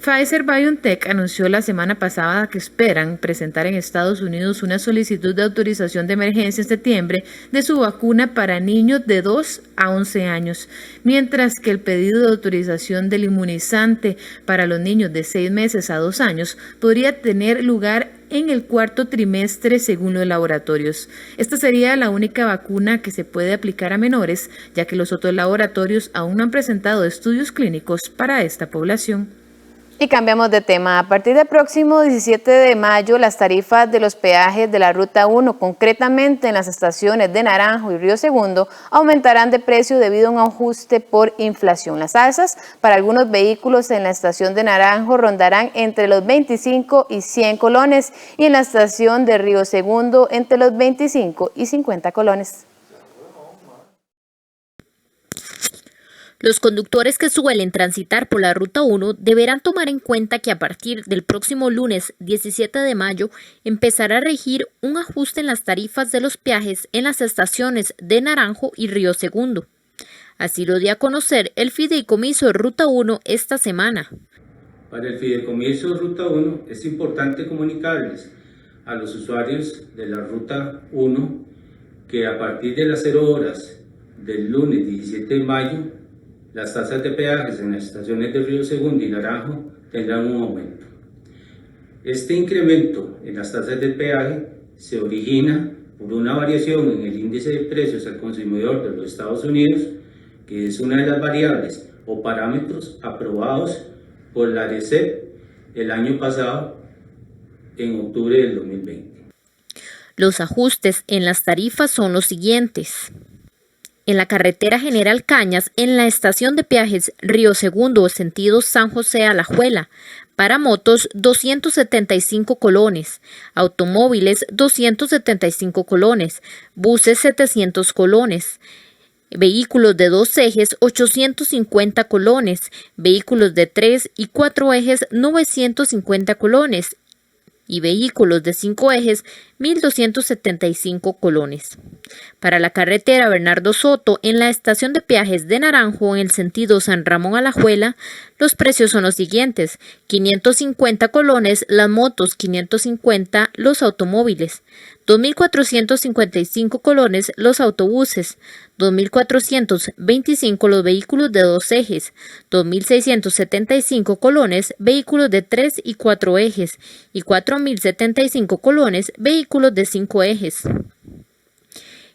Pfizer-BioNTech anunció la semana pasada que esperan presentar en Estados Unidos una solicitud de autorización de emergencia en septiembre de su vacuna para niños de 2 a 11 años, mientras que el pedido de autorización del inmunizante para los niños de 6 meses a 2 años podría tener lugar en el cuarto trimestre según los laboratorios. Esta sería la única vacuna que se puede aplicar a menores, ya que los otros laboratorios aún no han presentado estudios clínicos para esta población. Y cambiamos de tema. A partir del próximo 17 de mayo, las tarifas de los peajes de la Ruta 1, concretamente en las estaciones de Naranjo y Río Segundo, aumentarán de precio debido a un ajuste por inflación. Las alzas para algunos vehículos en la estación de Naranjo rondarán entre los 25 y 100 colones y en la estación de Río Segundo entre los 25 y 50 colones. Los conductores que suelen transitar por la Ruta 1 deberán tomar en cuenta que a partir del próximo lunes 17 de mayo empezará a regir un ajuste en las tarifas de los peajes en las estaciones de Naranjo y Río Segundo. Así lo dio a conocer el Fideicomiso de Ruta 1 esta semana. Para el Fideicomiso de Ruta 1 es importante comunicarles a los usuarios de la Ruta 1 que a partir de las 0 horas del lunes 17 de mayo las tasas de peajes en las estaciones de Río Segundo y Naranjo tendrán un aumento. Este incremento en las tasas de peaje se origina por una variación en el índice de precios al consumidor de los Estados Unidos que es una de las variables o parámetros aprobados por la ARECEP el año pasado, en octubre del 2020. Los ajustes en las tarifas son los siguientes. En la carretera General Cañas, en la estación de peajes Río Segundo, sentido San José a Alajuela, para motos 275 colones, automóviles 275 colones, buses 700 colones, vehículos de 2 ejes 850 colones, vehículos de 3 y 4 ejes 950 colones y vehículos de 5 ejes 1.275 colones. Para la carretera Bernardo Soto, en la estación de peajes de Naranjo, en el sentido San Ramón Alajuela, los precios son los siguientes: 550 colones las motos, 550 los automóviles, 2.455 colones los autobuses, 2.425 los vehículos de 2 ejes, 2.675 colones vehículos de 3 y 4 ejes y 4.075 colones vehículos de 5 ejes.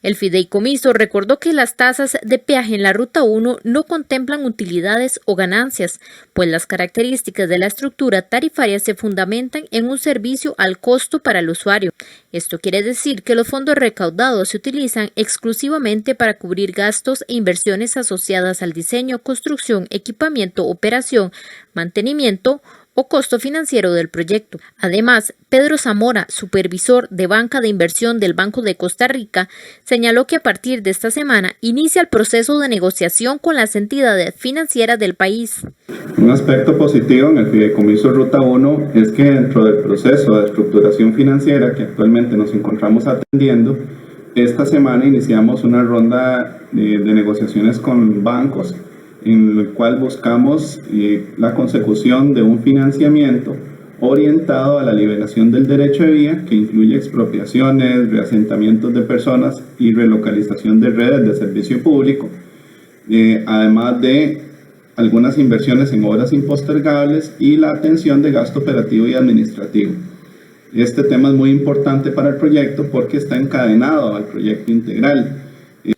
El fideicomiso recordó que las tasas de peaje en la Ruta 1 no contemplan utilidades o ganancias, pues las características de la estructura tarifaria se fundamentan en un servicio al costo para el usuario. Esto quiere decir que los fondos recaudados se utilizan exclusivamente para cubrir gastos e inversiones asociadas al diseño, construcción, equipamiento, operación, mantenimiento o costo financiero del proyecto. Además, Pedro Zamora, supervisor de banca de inversión del Banco de Costa Rica, señaló que a partir de esta semana inicia el proceso de negociación con las entidades financieras del país. Un aspecto positivo en el fideicomiso Ruta 1 es que dentro del proceso de estructuración financiera que actualmente nos encontramos atendiendo, esta semana iniciamos una ronda de negociaciones con bancos, en el cual buscamos la consecución de un financiamiento orientado a la liberación del derecho de vía, que incluye expropiaciones, reasentamientos de personas y relocalización de redes de servicio público, además de algunas inversiones en obras impostergables y la atención de gasto operativo y administrativo. Este tema es muy importante para el proyecto porque está encadenado al proyecto integral.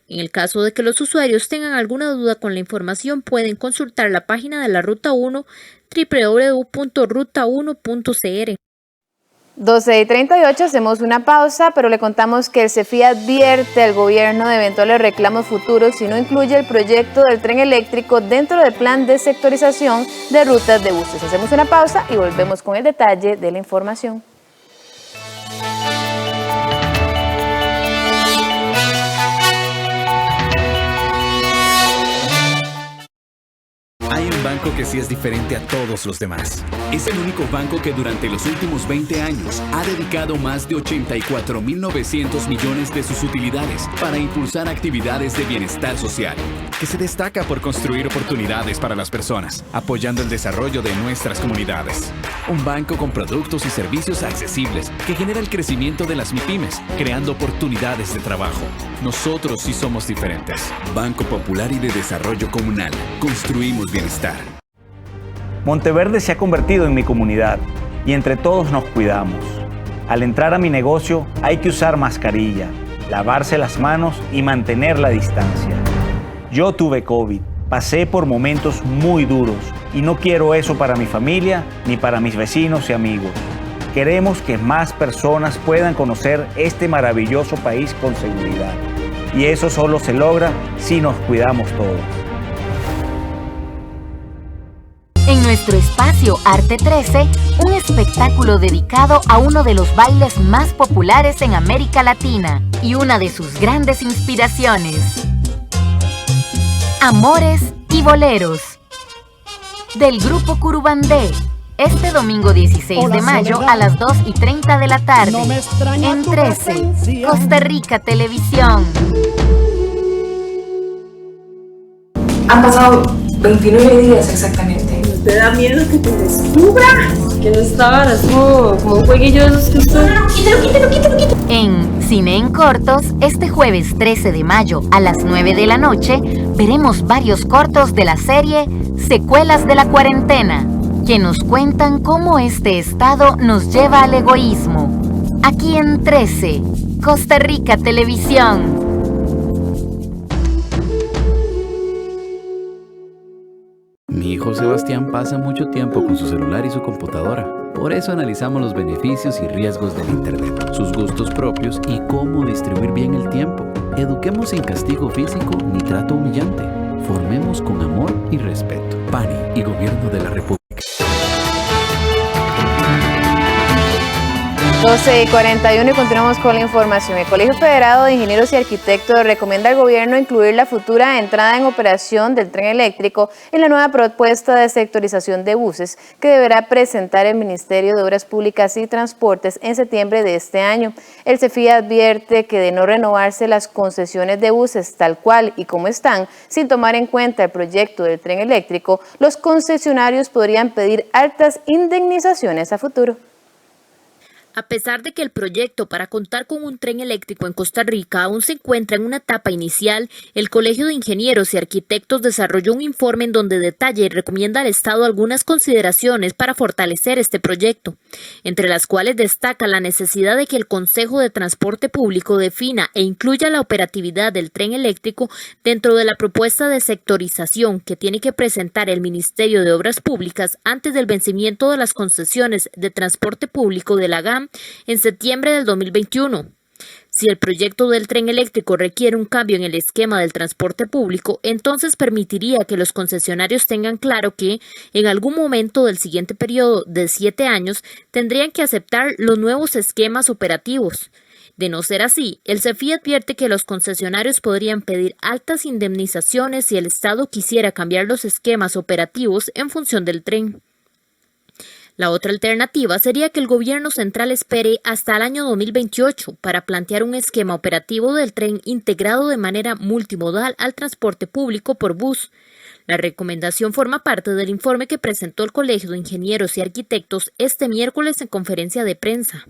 En el caso de que los usuarios tengan alguna duda con la información, pueden consultar la página de la Ruta 1, www.ruta1.cr. 12:38, hacemos una pausa, pero le contamos que el CEFI advierte al gobierno de eventuales reclamos futuros si no incluye el proyecto del tren eléctrico dentro del plan de sectorización de rutas de buses. Hacemos una pausa y volvemos con el detalle de la información. Hay un banco que sí es diferente a todos los demás. Es el único banco que durante los últimos 20 años ha dedicado más de 84.900 millones de sus utilidades para impulsar actividades de bienestar social, que se destaca por construir oportunidades para las personas, apoyando el desarrollo de nuestras comunidades. Un banco con productos y servicios accesibles que genera el crecimiento de las MIPYMES, creando oportunidades de trabajo. Nosotros sí somos diferentes. Banco Popular y de Desarrollo Comunal. Construimos bienestar. Monteverde se ha convertido en mi comunidad y entre todos nos cuidamos. Al entrar a mi negocio hay que usar mascarilla, lavarse las manos y mantener la distancia. Yo tuve COVID, pasé por momentos muy duros y no quiero eso para mi familia ni para mis vecinos y amigos. Queremos que más personas puedan conocer este maravilloso país con seguridad. Y eso solo se logra si nos cuidamos todos. En nuestro espacio Arte 13, un espectáculo dedicado a uno de los bailes más populares en América Latina y una de sus grandes inspiraciones. Amores y Boleros, del grupo Curubandé. Este domingo 16 de mayo a las 2:30 de la tarde, en 13, Costa Rica Televisión. Han pasado 29 días exactamente. ¿Te da miedo que te descubra? Que no estaban así como un jueguillo de esos que usted... ¡Quítalo! En Cine en Cortos, este jueves 13 de mayo a las 9 de la noche, veremos varios cortos de la serie Secuelas de la Cuarentena, que nos cuentan cómo este estado nos lleva al egoísmo. Aquí en 13, Costa Rica Televisión. Sebastián pasa mucho tiempo con su celular y su computadora. Por eso analizamos los beneficios y riesgos del Internet, sus gustos propios y cómo distribuir bien el tiempo. Eduquemos sin castigo físico ni trato humillante. Formemos con amor y respeto. PANI y Gobierno de la República. 12:41 y continuamos con la información. El Colegio Federado de Ingenieros y Arquitectos recomienda al gobierno incluir la futura entrada en operación del tren eléctrico en la nueva propuesta de sectorización de buses que deberá presentar el Ministerio de Obras Públicas y Transportes en septiembre de este año. El CEFI advierte que de no renovarse las concesiones de buses tal cual y como están, sin tomar en cuenta el proyecto del tren eléctrico, los concesionarios podrían pedir altas indemnizaciones a futuro. A pesar de que el proyecto para contar con un tren eléctrico en Costa Rica aún se encuentra en una etapa inicial, el Colegio de Ingenieros y Arquitectos desarrolló un informe en donde detalla y recomienda al Estado algunas consideraciones para fortalecer este proyecto, entre las cuales destaca la necesidad de que el Consejo de Transporte Público defina e incluya la operatividad del tren eléctrico dentro de la propuesta de sectorización que tiene que presentar el Ministerio de Obras Públicas antes del vencimiento de las concesiones de transporte público de la GAM en septiembre del 2021. Si el proyecto del tren eléctrico requiere un cambio en el esquema del transporte público, entonces permitiría que los concesionarios tengan claro que, en algún momento del siguiente periodo de 7 años, tendrían que aceptar los nuevos esquemas operativos. De no ser así, el CEFI advierte que los concesionarios podrían pedir altas indemnizaciones si el Estado quisiera cambiar los esquemas operativos en función del tren. La otra alternativa sería que el gobierno central espere hasta el año 2028 para plantear un esquema operativo del tren integrado de manera multimodal al transporte público por bus. La recomendación forma parte del informe que presentó el Colegio de Ingenieros y Arquitectos este miércoles en conferencia de prensa.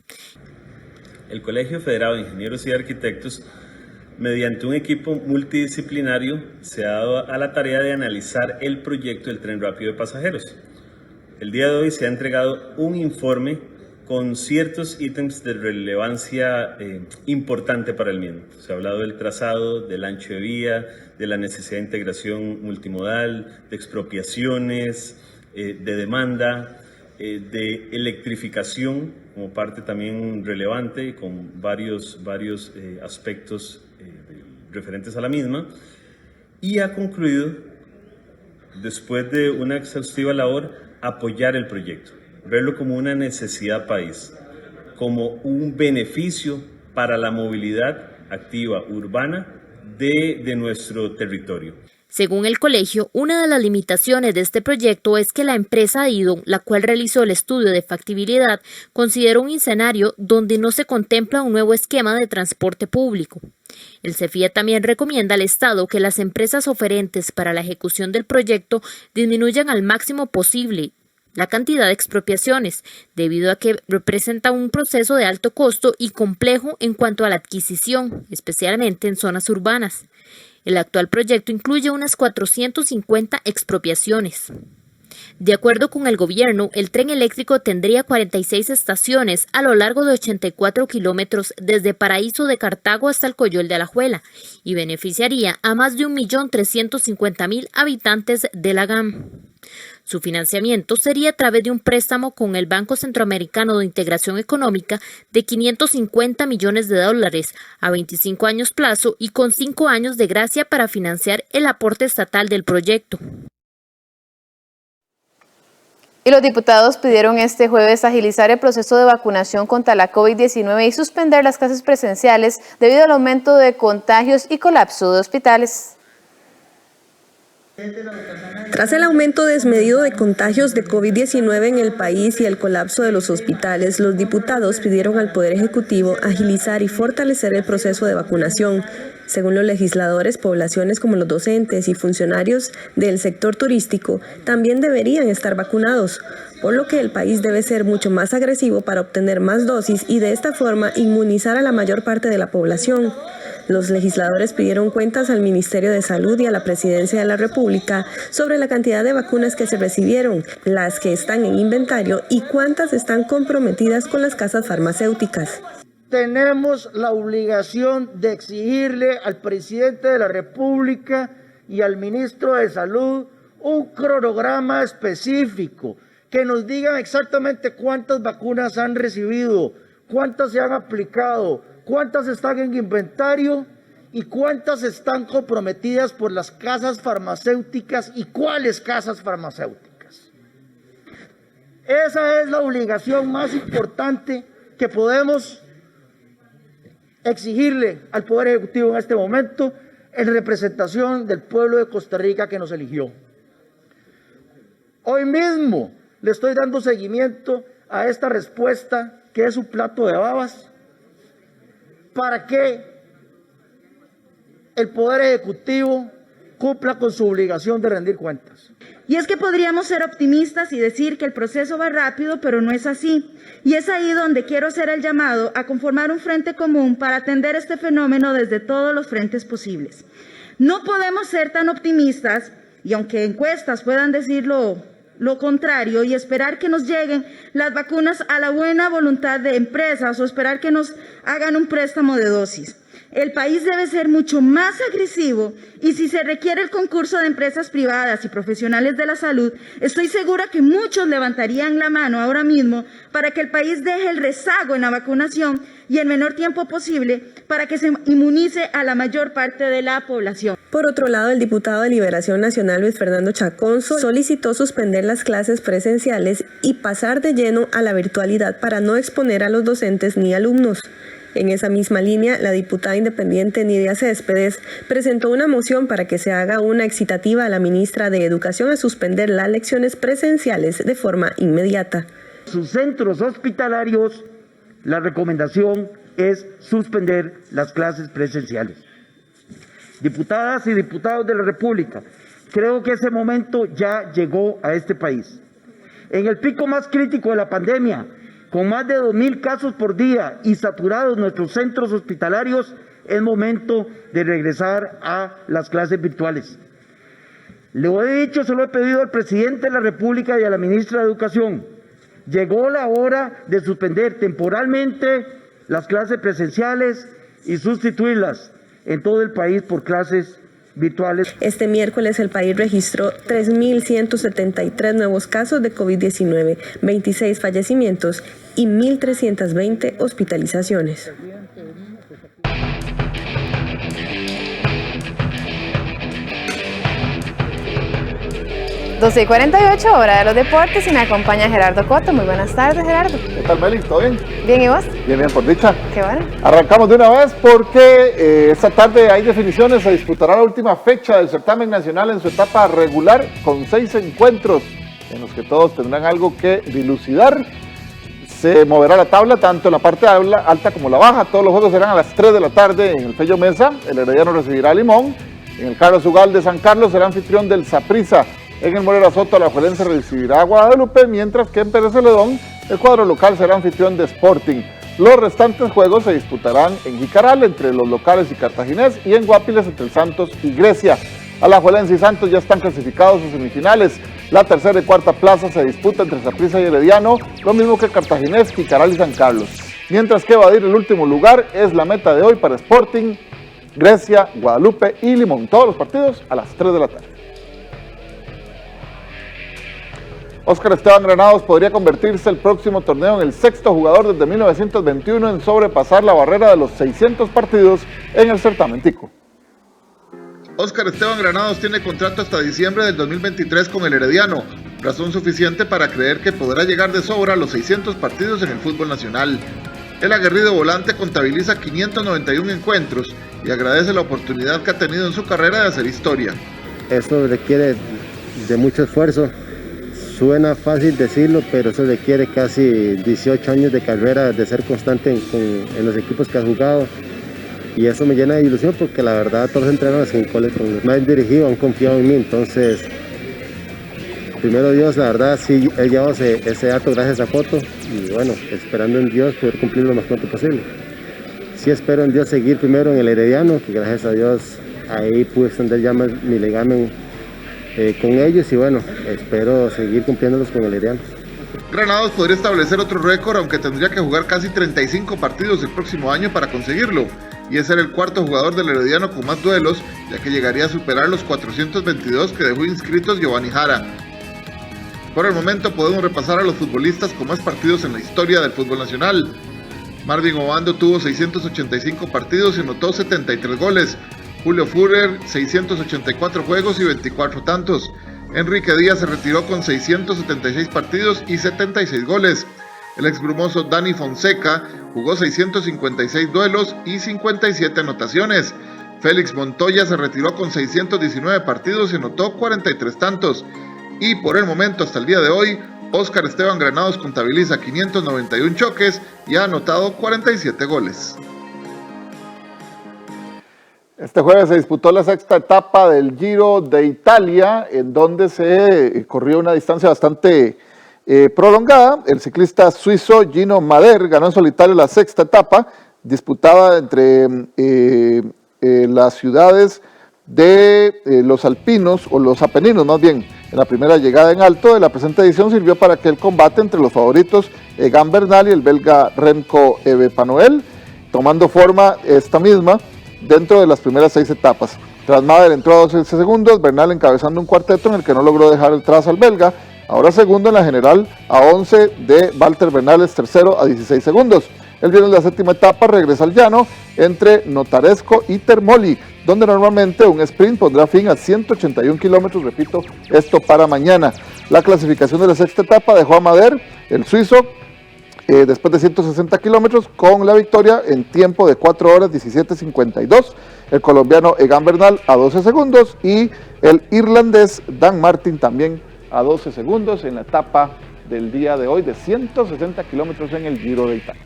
El Colegio Federado de Ingenieros y Arquitectos, mediante un equipo multidisciplinario, se ha dado a la tarea de analizar el proyecto del tren rápido de pasajeros. El día de hoy se ha entregado un informe con ciertos ítems de relevancia importante para el mismo. Se ha hablado del trazado, del ancho de vía, de la necesidad de integración multimodal, de expropiaciones, de demanda, de electrificación como parte también relevante con varios aspectos referentes a la misma, y ha concluido, después de una exhaustiva labor, apoyar el proyecto, verlo como una necesidad país, como un beneficio para la movilidad activa urbana de nuestro territorio. Según el colegio, una de las limitaciones de este proyecto es que la empresa IDO, la cual realizó el estudio de factibilidad, consideró un escenario donde no se contempla un nuevo esquema de transporte público. El CEFIA también recomienda al Estado que las empresas oferentes para la ejecución del proyecto disminuyan al máximo posible la cantidad de expropiaciones, debido a que representa un proceso de alto costo y complejo en cuanto a la adquisición, especialmente en zonas urbanas. El actual proyecto incluye unas 450 expropiaciones. De acuerdo con el gobierno, el tren eléctrico tendría 46 estaciones a lo largo de 84 kilómetros desde Paraíso de Cartago hasta el Coyol de Alajuela y beneficiaría a más de 1.350.000 habitantes de la GAM. Su financiamiento sería a través de un préstamo con el Banco Centroamericano de Integración Económica de $550 millones a 25 años plazo y con 5 años de gracia para financiar el aporte estatal del proyecto. Y los diputados pidieron este jueves agilizar el proceso de vacunación contra la COVID-19 y suspender las clases presenciales debido al aumento de contagios y colapso de hospitales. Tras el aumento desmedido de contagios de COVID-19 en el país y el colapso de los hospitales, los diputados pidieron al Poder Ejecutivo agilizar y fortalecer el proceso de vacunación. Según los legisladores, poblaciones como los docentes y funcionarios del sector turístico también deberían estar vacunados, por lo que el país debe ser mucho más agresivo para obtener más dosis y de esta forma inmunizar a la mayor parte de la población. Los legisladores pidieron cuentas al Ministerio de Salud y a la Presidencia de la República sobre la cantidad de vacunas que se recibieron, las que están en inventario y cuántas están comprometidas con las casas farmacéuticas. Tenemos la obligación de exigirle al presidente de la República y al ministro de Salud un cronograma específico, que nos digan exactamente cuántas vacunas han recibido, cuántas se han aplicado, cuántas están en inventario y cuántas están comprometidas por las casas farmacéuticas y cuáles casas farmacéuticas. Esa es la obligación más importante que podemos exigirle al Poder Ejecutivo en este momento en representación del pueblo de Costa Rica que nos eligió. Hoy mismo le estoy dando seguimiento a esta respuesta que es un plato de babas para que el Poder Ejecutivo cumpla con su obligación de rendir cuentas. Y es que podríamos ser optimistas y decir que el proceso va rápido, pero no es así. Y es ahí donde quiero hacer el llamado a conformar un frente común para atender este fenómeno desde todos los frentes posibles. No podemos ser tan optimistas, y aunque encuestas puedan decir lo contrario, y esperar que nos lleguen las vacunas a la buena voluntad de empresas o esperar que nos hagan un préstamo de dosis. El país debe ser mucho más agresivo y si se requiere el concurso de empresas privadas y profesionales de la salud, estoy segura que muchos levantarían la mano ahora mismo para que el país deje el rezago en la vacunación y el menor tiempo posible para que se inmunice a la mayor parte de la población. Por otro lado, el diputado de Liberación Nacional, Luis Fernando Chacón, solicitó suspender las clases presenciales y pasar de lleno a la virtualidad para no exponer a los docentes ni alumnos. En esa misma línea, la diputada independiente Nidia Céspedes presentó una moción para que se haga una excitativa a la ministra de Educación a suspender las lecciones presenciales de forma inmediata. Sus centros hospitalarios, la recomendación es suspender las clases presenciales. Diputadas y diputados de la República, creo que ese momento ya llegó a este país. En el pico más crítico de la pandemia, con más de 2,000 casos por día y saturados nuestros centros hospitalarios, es momento de regresar a las clases virtuales. Lo he dicho, se lo he pedido al presidente de la República y a la ministra de Educación. Llegó la hora de suspender temporalmente las clases presenciales y sustituirlas en todo el país por clases virtuales. Este miércoles el país registró 3.173 nuevos casos de COVID-19, 26 fallecimientos y 1.320 hospitalizaciones. Doce y 48, hora de los deportes, y me acompaña Gerardo Coto. Muy buenas tardes, Gerardo. ¿Qué tal, Meli? ¿Todo bien? Bien, ¿y vos? Bien, por dicha. Qué bueno. Arrancamos de una vez porque esta tarde hay definiciones. Se disputará la última fecha del certamen nacional en su etapa regular con 6 encuentros en los que todos tendrán algo que dilucidar. Se moverá la tabla tanto en la parte alta como la baja. Todos los juegos serán a las 3 de la tarde en el Fello Mesa. El Herediano recibirá a Limón. En el Carlos Ugal de San Carlos será anfitrión del Saprissa. En el Morera Soto, Alajuelense recibirá a Guadalupe, mientras que en Pérez Celedón, el cuadro local será anfitrión de Sporting. Los restantes juegos se disputarán en Jicaral, entre los locales y Cartaginés, y en Guapiles, entre el Santos y Grecia. Alajuelense y Santos ya están clasificados a semifinales. La tercera y cuarta plaza se disputa entre Saprissa y Herediano, lo mismo que Cartaginés, Jicaral y San Carlos. Mientras que evadir el último lugar es la meta de hoy para Sporting, Grecia, Guadalupe y Limón. Todos los partidos a las 3 de la tarde. Óscar Esteban Granados podría convertirse el próximo torneo en el sexto jugador desde 1921 en sobrepasar la barrera de los 600 partidos en el certamen tico. Óscar Esteban Granados tiene contrato hasta diciembre del 2023 con el Herediano, razón suficiente para creer que podrá llegar de sobra a los 600 partidos en el fútbol nacional. El aguerrido volante contabiliza 591 encuentros y agradece la oportunidad que ha tenido en su carrera de hacer historia. Esto requiere de mucho esfuerzo. Suena fácil decirlo, pero eso requiere casi 18 años de carrera, de ser constante en los equipos que has jugado. Y eso me llena de ilusión porque la verdad todos los entrenadores con los que me han dirigido han confiado en mí. Entonces, primero Dios, la verdad sí he llevado ese acto gracias a Coto. Y bueno, esperando en Dios poder cumplirlo lo más pronto posible. Sí espero en Dios seguir primero en el Herediano, que gracias a Dios ahí pude extender ya mi legamen con ellos y bueno, espero seguir cumpliéndolos con el Herediano. Granados podría establecer otro récord, aunque tendría que jugar casi 35 partidos el próximo año para conseguirlo. y es ser el cuarto jugador del Herediano con más duelos, ya que llegaría a superar los 422 que dejó inscritos Giovanni Jara. Por el momento podemos repasar a los futbolistas con más partidos en la historia del fútbol nacional. Marvin Obando tuvo 685 partidos y anotó 73 goles. Julio Führer, 684 juegos y 24 tantos. Enrique Díaz se retiró con 676 partidos y 76 goles. El exbrumoso Dani Fonseca jugó 656 duelos y 57 anotaciones. Félix Montoya se retiró con 619 partidos y anotó 43 tantos. Y por el momento, hasta el día de hoy, Óscar Esteban Granados contabiliza 591 choques y ha anotado 47 goles. Este jueves se disputó la sexta etapa del Giro de Italia, en donde se corrió una distancia bastante prolongada. El ciclista suizo Gino Mader ganó en solitario la sexta etapa, disputada entre las ciudades de los Alpinos, o los Apeninos más bien. En la primera llegada en alto de la presente edición sirvió para que el combate entre los favoritos Egan Bernal y el belga Remco Evenepoel, tomando forma esta misma dentro de las primeras 6 etapas. Tras Mader entró a 12 segundos, Bernal encabezando un cuarteto en el que no logró dejar atrás al belga, ahora segundo en la general a 11 de Walter Bernales, tercero a 16 segundos. El viernes de la séptima etapa regresa al llano entre Notaresco y Termoli, donde normalmente un sprint pondrá fin a 181 kilómetros, repito, esto para mañana. La clasificación de la sexta etapa dejó a Mader, el suizo, después de 160 kilómetros, con la victoria en tiempo de 4 horas 17:52, el colombiano Egan Bernal a 12 segundos y el irlandés Dan Martin también a 12 segundos en la etapa del día de hoy de 160 kilómetros en el Giro de Italia.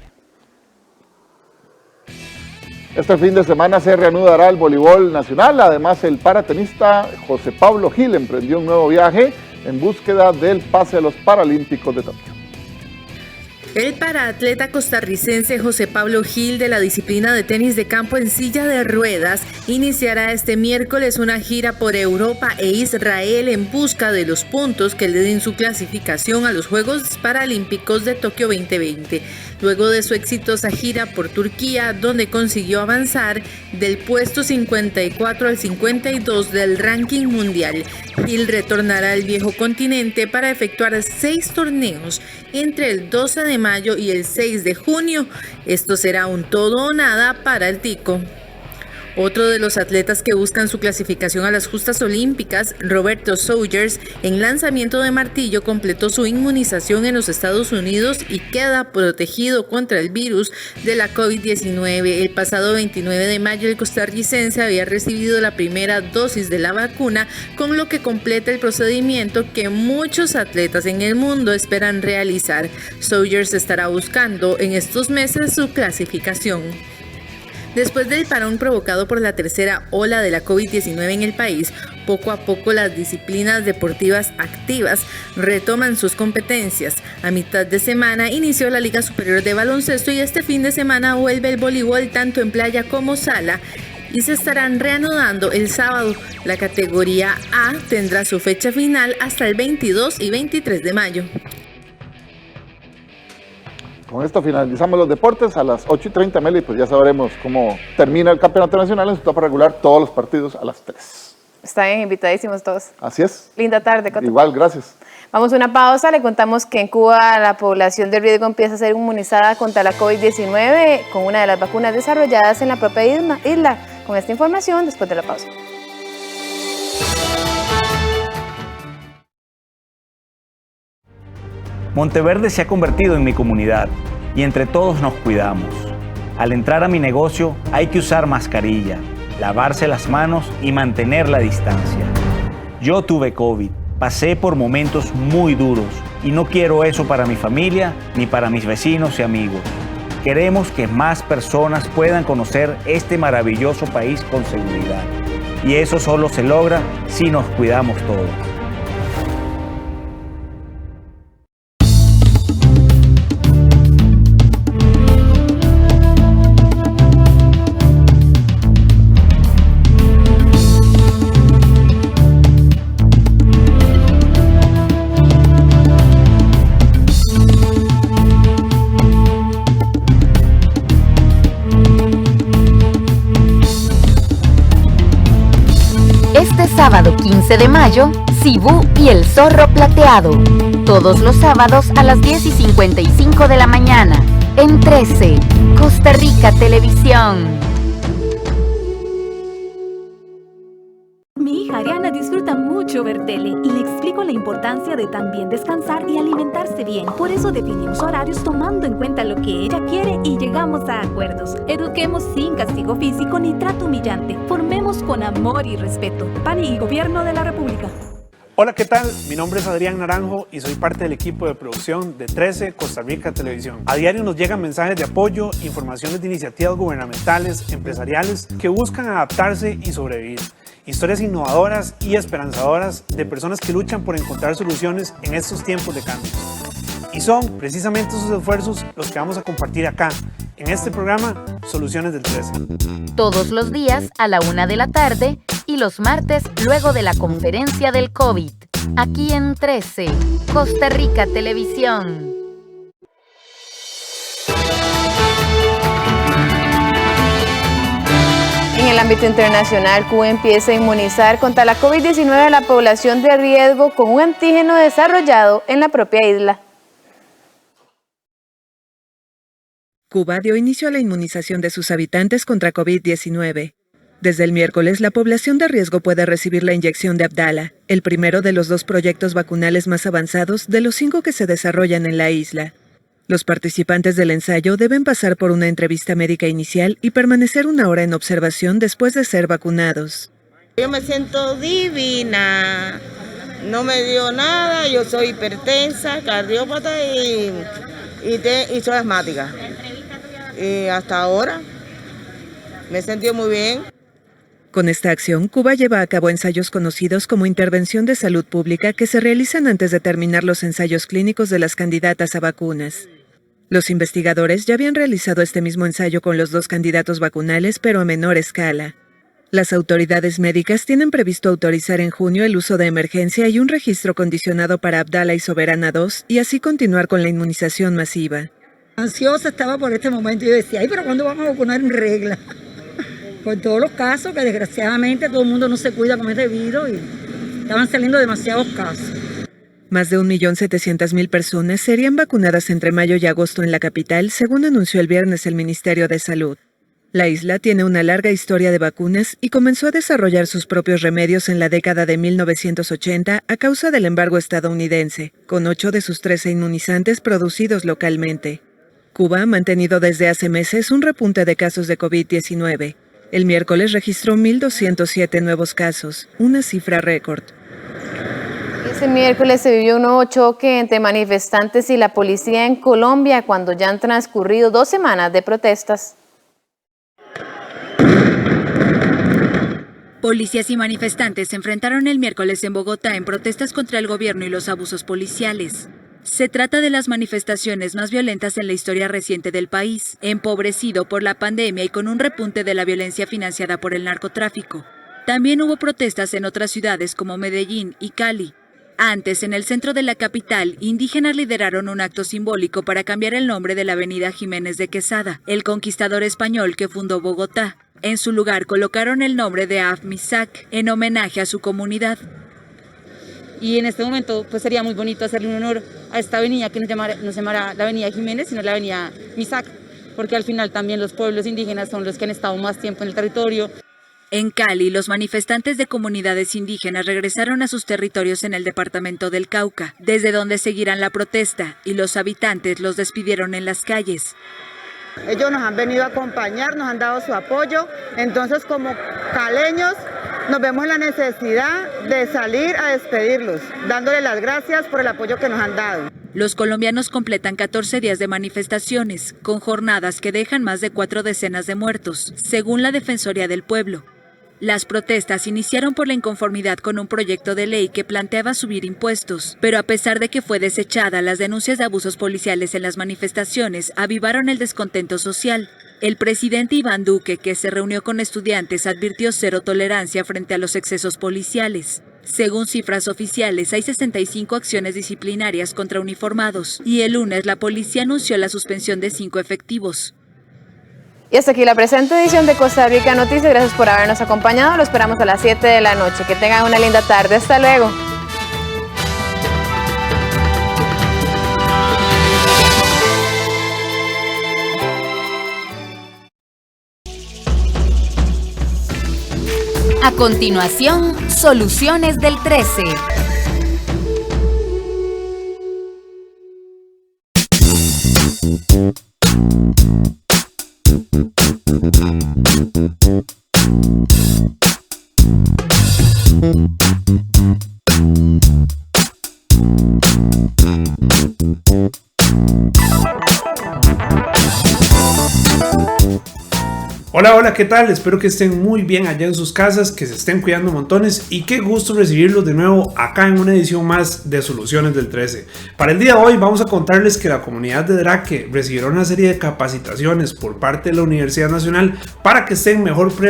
Este fin de semana se reanudará el voleibol nacional. Además, el paratenista José Pablo Gil emprendió un nuevo viaje en búsqueda del pase a los Paralímpicos de Tokio. El paraatleta costarricense José Pablo Gil, de la disciplina de tenis de campo en silla de ruedas, iniciará este miércoles una gira por Europa e Israel en busca de los puntos que le den su clasificación a los Juegos Paralímpicos de Tokio 2020. Luego de su exitosa gira por Turquía, donde consiguió avanzar del puesto 54 al 52 del ranking mundial, Gil retornará al viejo continente para efectuar 6 torneos entre el 12 de mayo y el 6 de junio. Esto será un todo o nada para el tico. Otro de los atletas que buscan su clasificación a las justas olímpicas, Roberto Saugers, en lanzamiento de martillo completó su inmunización en los Estados Unidos y queda protegido contra el virus de la COVID-19. El pasado 29 de mayo el costarricense había recibido la primera dosis de la vacuna, con lo que completa el procedimiento que muchos atletas en el mundo esperan realizar. Saugers estará buscando en estos meses su clasificación. Después del parón provocado por la tercera ola de la COVID-19 en el país, poco a poco las disciplinas deportivas activas retoman sus competencias. A mitad de semana inició la Liga Superior de Baloncesto y este fin de semana vuelve el voleibol tanto en playa como sala y se estarán reanudando el sábado. La categoría A tendrá su fecha final hasta el 22 y 23 de mayo. Con esto finalizamos los deportes a las 8:30, Meli, pues ya sabremos cómo termina el campeonato nacional en su etapa regular, todos los partidos a las 3. Están invitadísimos todos. Así es. Linda tarde, Coto. Igual, gracias. Vamos a una pausa, le contamos que en Cuba la población de riesgo empieza a ser inmunizada contra la COVID-19 con una de las vacunas desarrolladas en la propia isla. Con esta información, después de la pausa. Monteverde se ha convertido en mi comunidad y entre todos nos cuidamos. Al entrar a mi negocio hay que usar mascarilla, lavarse las manos y mantener la distancia. Yo tuve COVID, pasé por momentos muy duros y no quiero eso para mi familia ni para mis vecinos y amigos. Queremos que más personas puedan conocer este maravilloso país con seguridad. Y eso solo se logra si nos cuidamos todos. 13 de mayo, Cibú y el zorro plateado. Todos los sábados a las 10:55 de la mañana. En 13, Costa Rica Televisión. Mi hija Ariana disfruta mucho ver tele y le explico la importancia de también descansar y alimentarse bien. Por eso definimos horarios tomando en cuenta lo que ella quiere y llegamos a acuerdos. Eduquemos sin castigo físico ni trato humillante. Formemos con amor y respeto. PAN y Gobierno de la República. Hola, ¿qué tal? Mi nombre es Adrián Naranjo y soy parte del equipo de producción de 13 Costa Rica Televisión. A diario nos llegan mensajes de apoyo, informaciones de iniciativas gubernamentales, empresariales que buscan adaptarse y sobrevivir. Historias innovadoras y esperanzadoras de personas que luchan por encontrar soluciones en estos tiempos de cambio. Y son precisamente esos esfuerzos los que vamos a compartir acá, en este programa Soluciones del 13. Todos los días a la 1 de la tarde y los martes luego de la conferencia del COVID. Aquí en 13, Costa Rica Televisión. En el ámbito internacional, Cuba empieza a inmunizar contra la COVID-19 a la población de riesgo con un antígeno desarrollado en la propia isla. Cuba dio inicio a la inmunización de sus habitantes contra COVID-19. Desde el miércoles, la población de riesgo puede recibir la inyección de Abdala, el primero de los 2 proyectos vacunales más avanzados de los 5 que se desarrollan en la isla. Los participantes del ensayo deben pasar por una entrevista médica inicial y permanecer 1 hora en observación después de ser vacunados. Yo me siento divina, no me dio nada, yo soy hipertensa, cardiópata y soy asmática. Y hasta ahora me he sentido muy bien. Con esta acción, Cuba lleva a cabo ensayos conocidos como intervención de salud pública que se realizan antes de terminar los ensayos clínicos de las candidatas a vacunas. Los investigadores ya habían realizado este mismo ensayo con los 2 candidatos vacunales, pero a menor escala. Las autoridades médicas tienen previsto autorizar en junio el uso de emergencia y un registro condicionado para Abdala y Soberana 2 y así continuar con la inmunización masiva. Ansiosa estaba por este momento y yo decía, ay, pero ¿cuándo vamos a vacunar en regla? Por todos los casos que desgraciadamente todo el mundo no se cuida como es debido y estaban saliendo demasiados casos. Más de 1.700.000 personas serían vacunadas entre mayo y agosto en la capital, según anunció el viernes el Ministerio de Salud. La isla tiene una larga historia de vacunas y comenzó a desarrollar sus propios remedios en la década de 1980 a causa del embargo estadounidense, con 8 de sus 13 inmunizantes producidos localmente. Cuba ha mantenido desde hace meses un repunte de casos de COVID-19. El miércoles registró 1.207 nuevos casos, una cifra récord. Este miércoles se vivió un nuevo choque entre manifestantes y la policía en Colombia cuando ya han transcurrido 2 semanas de protestas. Policías y manifestantes se enfrentaron el miércoles en Bogotá en protestas contra el gobierno y los abusos policiales. Se trata de las manifestaciones más violentas en la historia reciente del país, empobrecido por la pandemia y con un repunte de la violencia financiada por el narcotráfico. También hubo protestas en otras ciudades como Medellín y Cali. Antes, en el centro de la capital, indígenas lideraron un acto simbólico para cambiar el nombre de la avenida Jiménez de Quesada, el conquistador español que fundó Bogotá. En su lugar colocaron el nombre de Afmisac, en homenaje a su comunidad. Y en este momento pues sería muy bonito hacerle un honor a esta avenida que no se llamará la avenida Jiménez, sino la avenida Misac, porque al final también los pueblos indígenas son los que han estado más tiempo en el territorio. En Cali, los manifestantes de comunidades indígenas regresaron a sus territorios en el departamento del Cauca, desde donde seguirán la protesta, y los habitantes los despidieron en las calles. Ellos nos han venido a acompañar, nos han dado su apoyo, entonces como caleños nos vemos en la necesidad de salir a despedirlos, dándole las gracias por el apoyo que nos han dado. Los colombianos completan 14 días de manifestaciones, con jornadas que dejan más de 4 decenas de muertos, según la Defensoría del Pueblo. Las protestas iniciaron por la inconformidad con un proyecto de ley que planteaba subir impuestos, pero a pesar de que fue desechada, las denuncias de abusos policiales en las manifestaciones avivaron el descontento social. El presidente Iván Duque, que se reunió con estudiantes, advirtió cero tolerancia frente a los excesos policiales. Según cifras oficiales, hay 65 acciones disciplinarias contra uniformados y el lunes la policía anunció la suspensión de 5 efectivos. Y hasta aquí la presente edición de Costa Rica Noticias. Gracias por habernos acompañado. Lo esperamos a las 7 de la noche. Que tengan una linda tarde. Hasta luego. A continuación, Soluciones del 13. Hola, hola, ¿qué tal? Espero que estén muy bien allá en sus casas, que se estén cuidando montones y qué gusto recibirlos de nuevo acá en una edición más de Soluciones del 13. Para el día de hoy vamos a contarles que la comunidad de Draque recibirá una serie de capacitaciones por parte de la Universidad Nacional para que estén mejor preparados